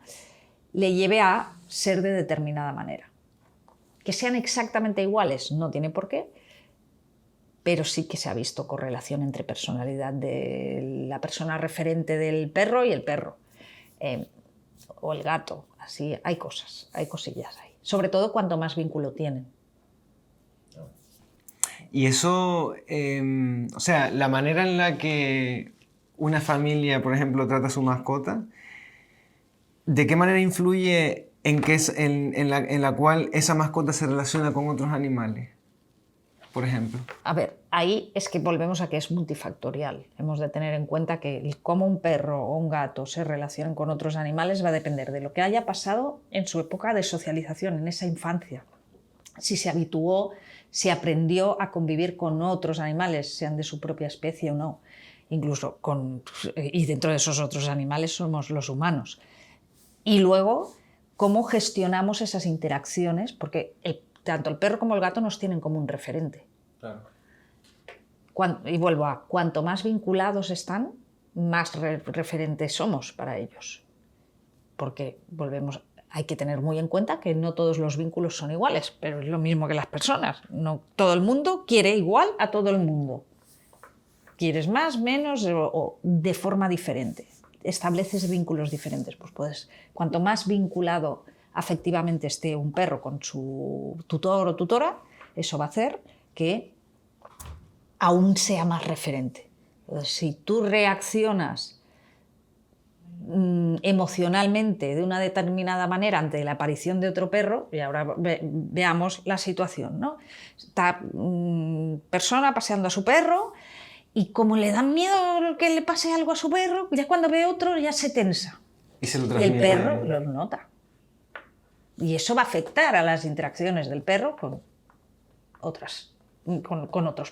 le lleve a ser de determinada manera. Que sean exactamente iguales no tiene por qué, pero sí que se ha visto correlación entre personalidad de la persona referente del perro y el perro. O el gato, así hay cosas, hay cosillas ahí. Sobre todo cuanto más vínculo tienen. Y eso, o sea, la manera en la que una familia, por ejemplo, trata a su mascota, ¿de qué manera influye en la cual esa mascota se relaciona con otros animales, por ejemplo? A ver, ahí es que volvemos a que es multifactorial. Hemos de tener en cuenta que cómo un perro o un gato se relacionan con otros animales va a depender de lo que haya pasado en su época de socialización, en esa infancia. Si se habituó, si aprendió a convivir con otros animales, sean de su propia especie o no. Incluso y dentro de esos otros animales somos los humanos. Y luego, cómo gestionamos esas interacciones, porque tanto el perro como el gato nos tienen como un referente. Claro. Y vuelvo a, cuanto más vinculados están, más referentes somos para ellos. Porque hay que tener muy en cuenta que no todos los vínculos son iguales, pero es lo mismo que las personas. No todo el mundo quiere igual a todo el mundo. Quieres más, menos o de forma diferente. Estableces vínculos diferentes. Pues cuanto más vinculado afectivamente esté un perro con su tutor o tutora, eso va a hacer que aún sea más referente. Entonces, si tú reaccionas emocionalmente de una determinada manera ante la aparición de otro perro, y ahora veamos la situación, ¿no? Está persona paseando a su perro y como le dan miedo que le pase algo a su perro, ya cuando ve otro ya se tensa. Y se lo Y el transmite. perro lo nota. Y eso va a afectar a las interacciones del perro con otros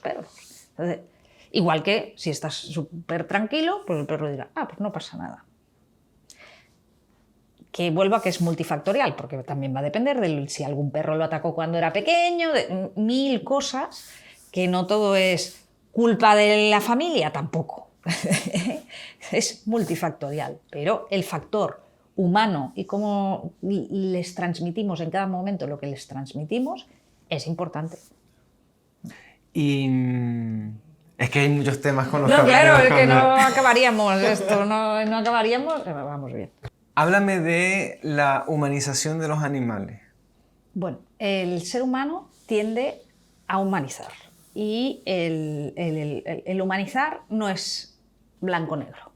perros. Entonces, igual que si estás súper tranquilo, pues el perro dirá, pues no pasa nada. Que vuelvo a que es multifactorial, porque también va a depender de si algún perro lo atacó cuando era pequeño, de mil cosas, que no todo es culpa de la familia, tampoco. Es multifactorial, pero el factor humano y cómo les transmitimos en cada momento lo que les transmitimos es importante. Y es que hay muchos temas con los No, que claro, es que no hablar. acabaríamos esto, no acabaríamos, vamos bien. Háblame de la humanización de los animales. Bueno, el ser humano tiende a humanizar y el humanizar no es blanco-negro.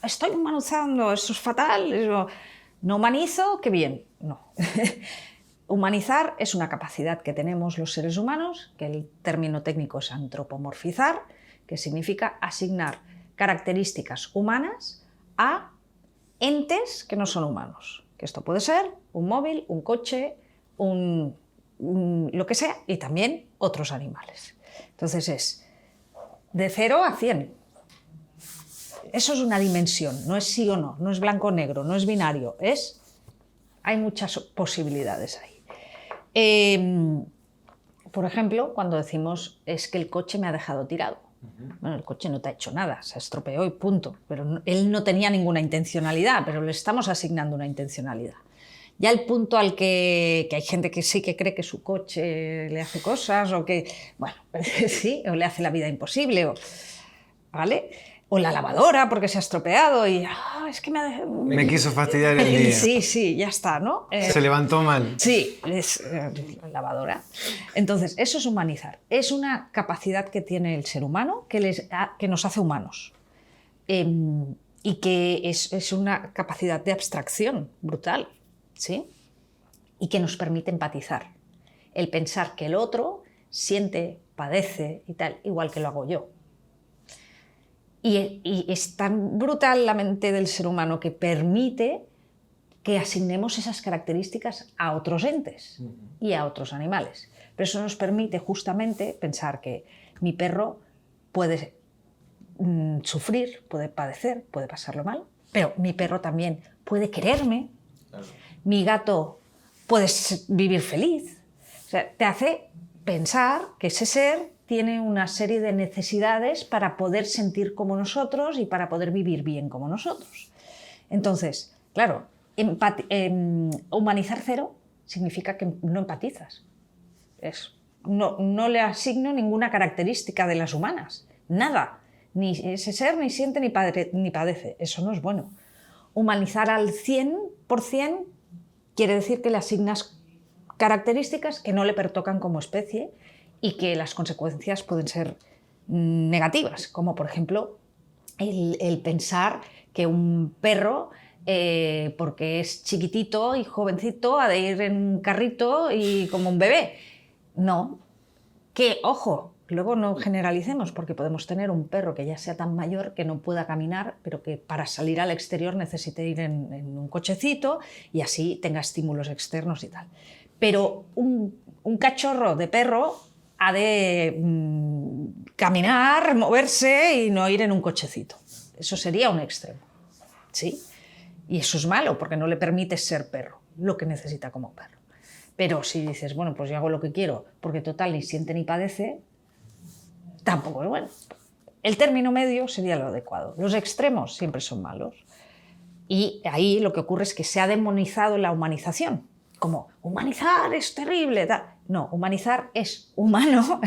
Estoy humanizando, eso es fatal, no humanizo, qué bien. No. Humanizar es una capacidad que tenemos los seres humanos, que el término técnico es antropomorfizar, que significa asignar características humanas a entes que no son humanos. Que esto puede ser un móvil, un coche, lo que sea, y también otros animales. Entonces es de 0 a 100. Eso es una dimensión, no es sí o no, no es blanco o negro, no es binario, hay muchas posibilidades ahí. Por ejemplo, cuando decimos es que el coche me ha dejado tirado. Bueno, el coche no te ha hecho nada, se estropeó y punto. Pero él no tenía ninguna intencionalidad, pero le estamos asignando una intencionalidad. Ya el punto al que hay gente que sí que cree que su coche le hace cosas o que, bueno, sí, o le hace la vida imposible, ¿vale? O la lavadora porque se ha estropeado y es que me quiso fastidiar el día. Sí, ya está, ¿no? Se levantó mal. Sí, es la lavadora. Entonces, eso es humanizar. Es una capacidad que tiene el ser humano que nos hace humanos. Y que es una capacidad de abstracción brutal, ¿sí? Y que nos permite empatizar. El pensar que el otro siente, padece y tal, igual que lo hago yo. Y es tan brutal la mente del ser humano que permite que asignemos esas características a otros entes y a otros animales. Pero eso nos permite justamente pensar que mi perro puede sufrir, puede padecer, puede pasarlo mal, pero mi perro también puede quererme, claro. Mi gato puede vivir feliz. O sea, te hace pensar que ese ser tiene una serie de necesidades para poder sentir como nosotros y para poder vivir bien como nosotros. Entonces, claro, humanizar 0 significa que no empatizas. no le asigno ninguna característica de las humanas, nada. Ni ese ser ni siente ni padece. Eso no es bueno. Humanizar al 100% quiere decir que le asignas características que no le pertocan como especie y que las consecuencias pueden ser negativas, como por ejemplo el pensar que un perro, porque es chiquitito y jovencito, ha de ir en un carrito y como un bebé. No, que, ojo, luego no generalicemos, porque podemos tener un perro que ya sea tan mayor que no pueda caminar, pero que para salir al exterior necesite ir en un cochecito y así tenga estímulos externos y tal. Pero un cachorro de perro ha de caminar, moverse y no ir en un cochecito. Eso sería un extremo, ¿sí? Y eso es malo, porque no le permites ser perro, lo que necesita como perro. Pero si dices, bueno, pues yo hago lo que quiero, porque total ni siente ni padece, tampoco es bueno. El término medio sería lo adecuado. Los extremos siempre son malos. Y ahí lo que ocurre es que se ha demonizado la humanización. Como, humanizar es terrible. No, humanizar es humano,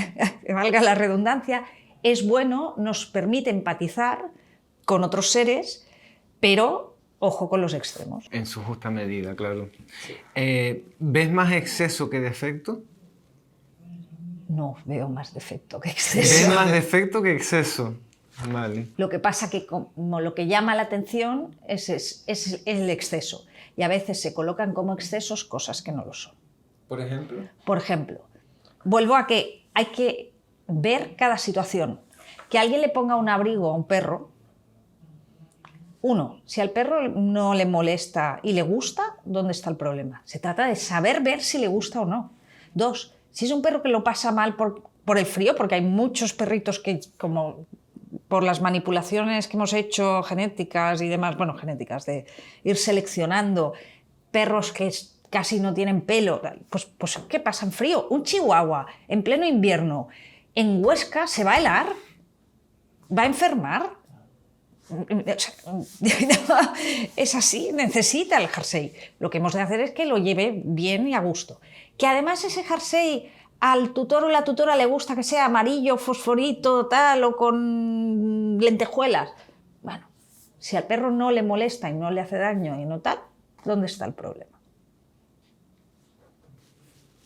que valga la redundancia, es bueno, nos permite empatizar con otros seres, pero ojo con los extremos. En su justa medida, claro. ¿Ves más exceso que defecto? No, veo más defecto que exceso. ¿Ves más defecto que exceso? Vale. Lo que pasa que como lo que llama la atención es el exceso. Y a veces se colocan como excesos cosas que no lo son. ¿Por ejemplo? Por ejemplo, vuelvo a que hay que ver cada situación. Que alguien le ponga un abrigo a un perro. Uno, si al perro no le molesta y le gusta, ¿dónde está el problema? Se trata de saber ver si le gusta o no. Dos, si es un perro que lo pasa mal por el frío, porque hay muchos perritos que, como por las manipulaciones que hemos hecho, genéticas y demás, bueno, genéticas, de ir seleccionando perros que casi no tienen pelo, pues ¿qué pasa en frío? Un chihuahua en pleno invierno en Huesca se va a helar, va a enfermar. Es así, necesita el jersey. Lo que hemos de hacer es que lo lleve bien y a gusto. Que además ese jersey al tutor o la tutora le gusta que sea amarillo, fosforito, tal, o con lentejuelas. Bueno, si al perro no le molesta y no le hace daño y no tal, ¿dónde está el problema?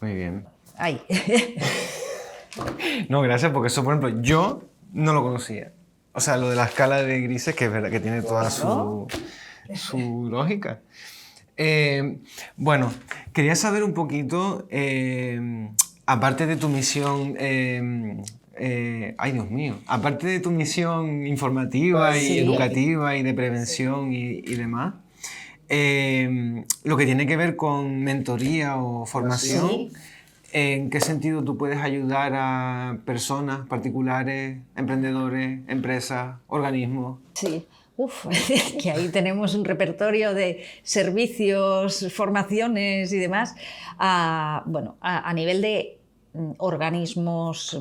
Muy bien. Ahí. No, gracias, porque eso, por ejemplo, yo no lo conocía. O sea, lo de la escala de grises, que es verdad que tiene toda su lógica. Bueno, quería saber un poquito, aparte de tu misión, ay Dios mío, aparte de tu misión informativa y educativa y de prevención y demás, lo que tiene que ver con mentoría o formación. Sí. ¿En qué sentido tú puedes ayudar a personas particulares, emprendedores, empresas, organismos? Sí, que ahí tenemos un repertorio de servicios, formaciones y demás. Bueno, a nivel de organismos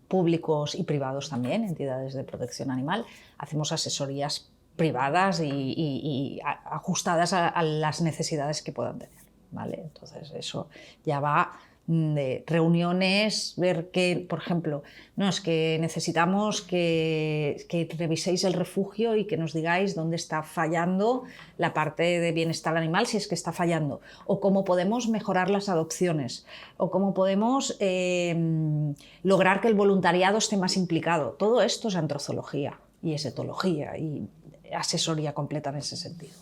públicos y privados también, entidades de protección animal, hacemos asesorías privadas y ajustadas a las necesidades que puedan tener, ¿vale? Entonces eso ya va de reuniones, ver que, por ejemplo, no, es que necesitamos que reviséis el refugio y que nos digáis dónde está fallando la parte de bienestar animal, si es que está fallando, o cómo podemos mejorar las adopciones, o cómo podemos lograr que el voluntariado esté más implicado. Todo esto es antrozoología y es etología y asesoría completa en ese sentido.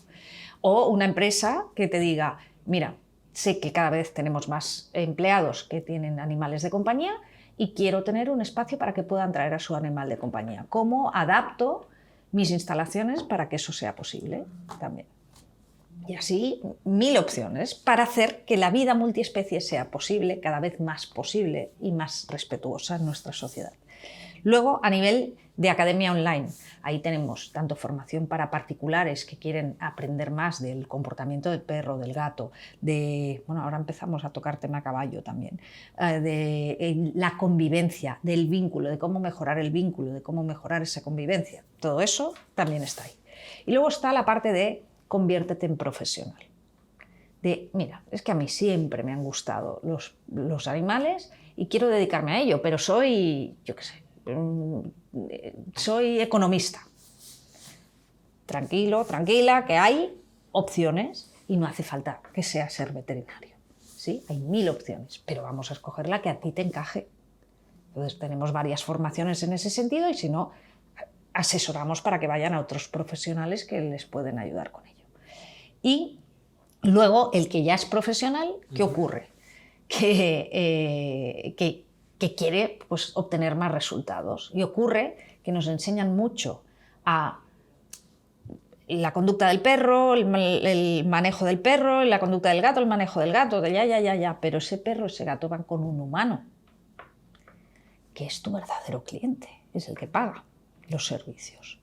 O una empresa que te diga, mira, sé que cada vez tenemos más empleados que tienen animales de compañía y quiero tener un espacio para que puedan traer a su animal de compañía. ¿Cómo adapto mis instalaciones para que eso sea posible también? Y así 1000 opciones para hacer que la vida multiespecie sea posible, cada vez más posible y más respetuosa en nuestra sociedad. Luego, a nivel de academia online, ahí tenemos tanto formación para particulares que quieren aprender más del comportamiento del perro, del gato, bueno, ahora empezamos a tocar tema caballo también, de la convivencia, del vínculo, de cómo mejorar el vínculo, de cómo mejorar esa convivencia. Todo eso también está ahí. Y luego está la parte de conviértete en profesional. Mira, es que a mí siempre me han gustado los animales y quiero dedicarme a ello, pero soy, yo qué sé, soy economista. Tranquilo, tranquila, que hay opciones y no hace falta que sea ser veterinario. ¿Sí? Hay 1000 opciones, pero vamos a escoger la que a ti te encaje. Entonces tenemos varias formaciones en ese sentido y si no, asesoramos para que vayan a otros profesionales que les pueden ayudar con ello. Y luego, el que ya es profesional, ¿qué ocurre? Que quiere pues, obtener más resultados. Y ocurre que nos enseñan mucho a la conducta del perro, el manejo del perro, la conducta del gato, el manejo del gato, ya, pero ese perro, ese gato van con un humano, que es tu verdadero cliente, es el que paga los servicios.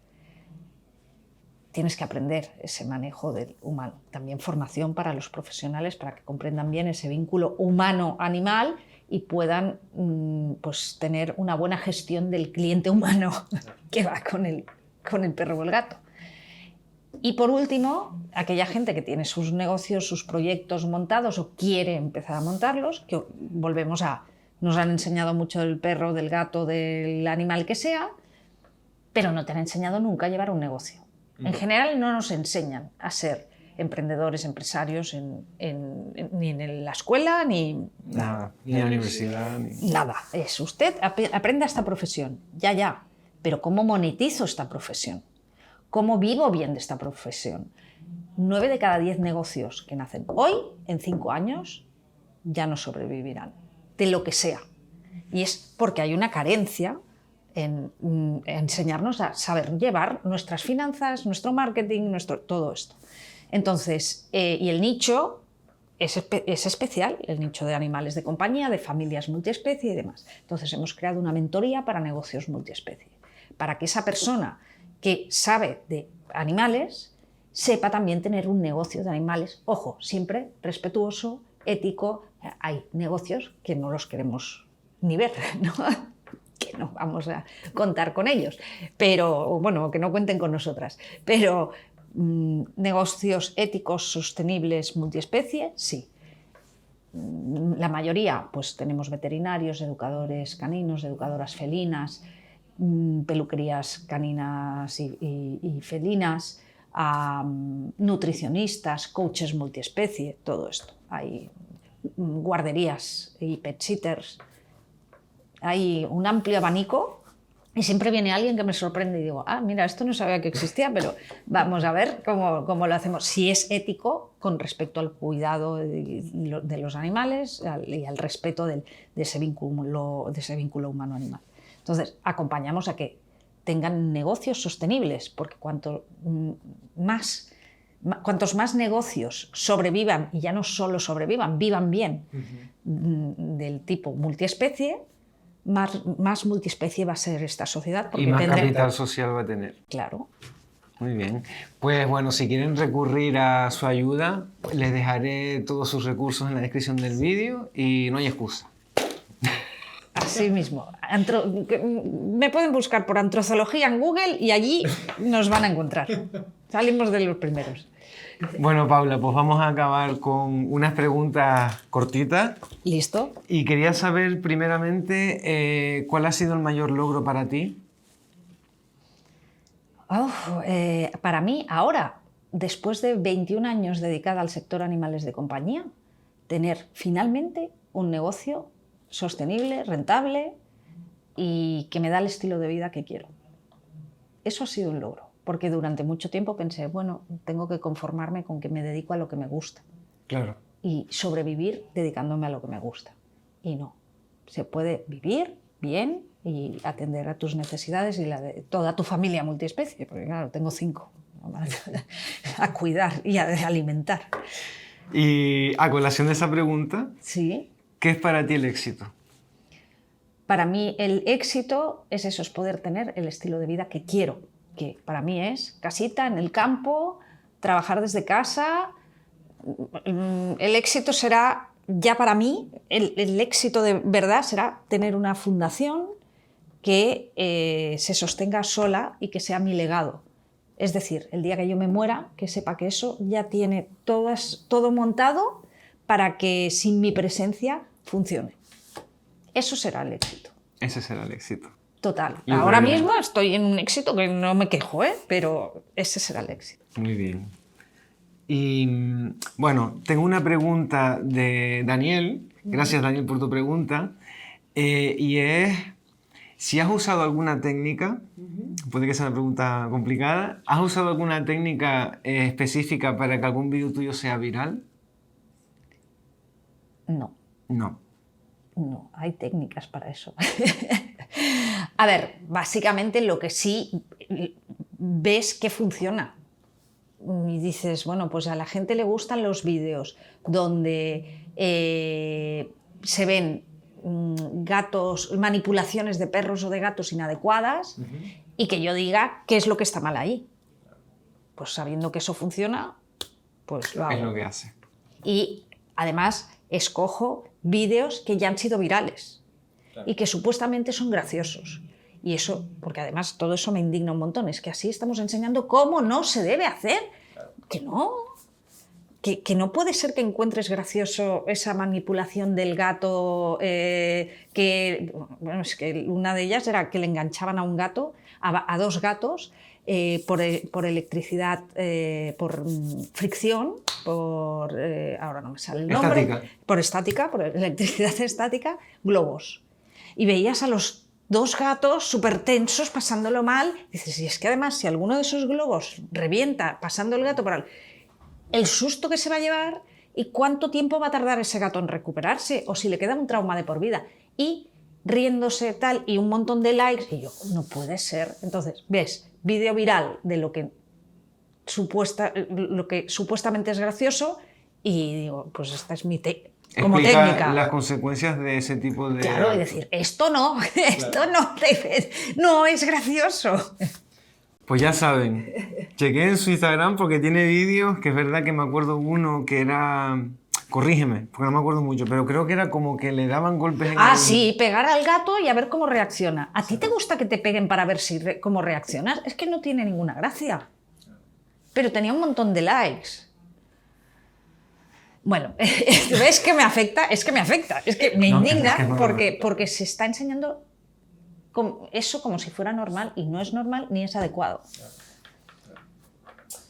Tienes que aprender ese manejo del humano. También formación para los profesionales para que comprendan bien ese vínculo humano-animal y puedan pues, tener una buena gestión del cliente humano que va con el perro o el gato. Y por último, aquella gente que tiene sus negocios, sus proyectos montados o quiere empezar a montarlos, que volvemos a, nos han enseñado mucho del perro, del gato, del animal que sea, pero no te han enseñado nunca a llevar un negocio. En general no nos enseñan a ser emprendedores, empresarios ni en la escuela, ni nada, ni en la universidad. Nada, es usted aprenda esta profesión, ya, pero ¿cómo monetizo esta profesión? ¿Cómo vivo bien de esta profesión? 9 de cada 10 negocios que nacen hoy, en 5 años, ya no sobrevivirán, de lo que sea. Y es porque hay una carencia en enseñarnos a saber llevar nuestras finanzas, nuestro marketing, todo esto. Entonces, y el nicho es especial, el nicho de animales de compañía, de familias multiespecie y demás. Entonces, hemos creado una mentoría para negocios multiespecie, para que esa persona que sabe de animales sepa también tener un negocio de animales. Ojo, siempre respetuoso, ético. Hay negocios que no los queremos ni ver, ¿no? Que no vamos a contar con ellos, pero bueno, que no cuenten con nosotras. Pero negocios éticos, sostenibles, multiespecie, sí. La mayoría, pues tenemos veterinarios, educadores caninos, educadoras felinas, peluquerías caninas y felinas, nutricionistas, coaches multiespecie, todo esto. Hay guarderías y pet sitters. Hay un amplio abanico y siempre viene alguien que me sorprende y digo, mira, esto no sabía que existía, pero vamos a ver cómo lo hacemos. Si es ético con respecto al cuidado de los animales y al respeto de ese vínculo humano-animal. Entonces, acompañamos a que tengan negocios sostenibles, porque cuantos más negocios sobrevivan, y ya no solo sobrevivan, vivan bien, del tipo multiespecie, más multiespecie va a ser esta sociedad. Y más capital social va a tener. Claro. Muy bien. Pues bueno, si quieren recurrir a su ayuda, les dejaré todos sus recursos en la descripción del vídeo y no hay excusa. Así mismo. Me pueden buscar por antrozoología en Google y allí nos van a encontrar. Salimos de los primeros. Bueno, Paula, pues vamos a acabar con unas preguntas cortitas. ¿Listo? Y quería saber primeramente cuál ha sido el mayor logro para ti. Para mí, ahora, después de 21 años dedicada al sector animales de compañía, tener finalmente un negocio sostenible, rentable y que me da el estilo de vida que quiero. Eso ha sido un logro, porque durante mucho tiempo pensé, bueno, tengo que conformarme con que me dedico a lo que me gusta. Claro. Y sobrevivir dedicándome a lo que me gusta. Y no, se puede vivir bien y atender a tus necesidades y la de toda tu familia multiespecie, porque claro, tengo 5 a cuidar y a alimentar. Y a colación de esa pregunta, sí. ¿Qué es para ti el éxito? Para mí el éxito es eso, es poder tener el estilo de vida que quiero, que para mí es casita en el campo, trabajar desde casa. El éxito será, ya para mí, el éxito de verdad será tener una fundación que se sostenga sola y que sea mi legado. Es decir, el día que yo me muera, que sepa que eso ya tiene todo montado para que sin mi presencia funcione. Eso será el éxito. Ese será el éxito. Total. Lo Ahora veremos. mismo estoy en un éxito que no me quejo, ¿eh? Pero ese será el éxito. Muy bien. Y bueno, tengo una pregunta de Daniel. Gracias, Daniel, por tu pregunta. Y es, si has usado alguna técnica, puede que sea una pregunta complicada, ¿has usado alguna técnica específica para que algún vídeo tuyo sea viral? No. No. No, hay técnicas para eso. A ver, básicamente lo que sí ves que funciona. Y dices, bueno, pues a la gente le gustan los vídeos donde se ven gatos, manipulaciones de perros o de gatos inadecuadas y que yo diga qué es lo que está mal ahí. Pues sabiendo que eso funciona, pues lo hago. Es lo que hace. Y además escojo vídeos que ya han sido virales y que supuestamente son graciosos. Y eso, porque además todo eso me indigna un montón, es que así estamos enseñando cómo no se debe hacer. Que no. Que no puede ser que encuentres gracioso esa manipulación del gato, bueno, es que una de ellas era que le enganchaban a un gato, a dos gatos, por electricidad, por fricción, ahora no me sale el nombre, Estática. por electricidad estática, globos. Y veías a los dos gatos súper tensos, pasándolo mal. Dices, y es que además, si alguno de esos globos revienta pasando el gato por el susto que se va a llevar y cuánto tiempo va a tardar ese gato en recuperarse, o si le queda un trauma de por vida. Y riéndose tal, y un montón de likes, y yo, no puede ser. Entonces, ves, vídeo viral de lo que supuestamente es gracioso, y digo, pues esta es mi como Explica técnica. las consecuencias de ese tipo de... Claro, y decir, esto no, esto no es gracioso. Pues ya saben, chequeen su Instagram porque tiene vídeos, que es verdad que me acuerdo uno que era... Corrígeme, porque no me acuerdo mucho, pero creo que era como que le daban golpes en el... Sí, pegar al gato y a ver cómo reacciona. ¿A ti te gusta que te peguen para ver cómo reaccionas? Es que no tiene ninguna gracia. Pero tenía un montón de likes. Bueno, ¿ves que me afecta? Es que me afecta, es que me indigna porque se está enseñando eso como si fuera normal y no es normal ni es adecuado.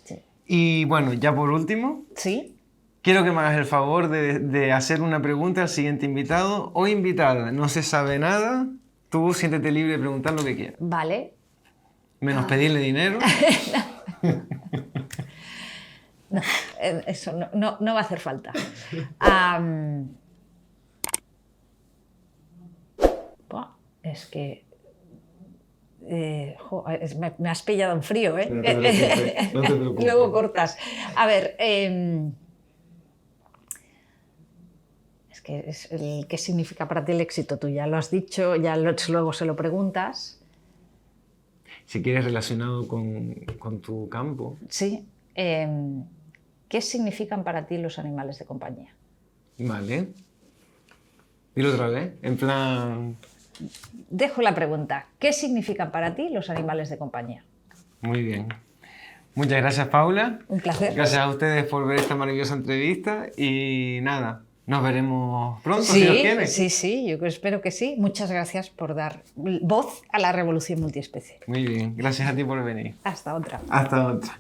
Sí. Y bueno, ya por último, ¿Sí? quiero que me hagas el favor de hacer una pregunta al siguiente invitado o invitada. No se sabe nada, tú siéntete libre de preguntar lo que quieras. Vale. Menos pedirle dinero. No, eso no va a hacer falta. Es que... me has pillado en frío, ¿eh? No te preocupes, no te preocupes. Luego cortas. A ver, es que ¿qué significa para ti el éxito? Tú ya lo has dicho, ya luego se lo preguntas. Si quieres relacionado con tu campo. Sí. ¿Qué significan para ti los animales de compañía? Vale. Dilo otra vez, en plan... Dejo la pregunta. ¿Qué significan para ti los animales de compañía? Muy bien. Muchas gracias, Paula. Un placer. Gracias a ustedes por ver esta maravillosa entrevista y nada, nos veremos pronto, si Dios quiere. Sí, yo espero que sí. Muchas gracias por dar voz a la revolución multiespecie. Muy bien, gracias a ti por venir. Hasta otra. Hasta otra.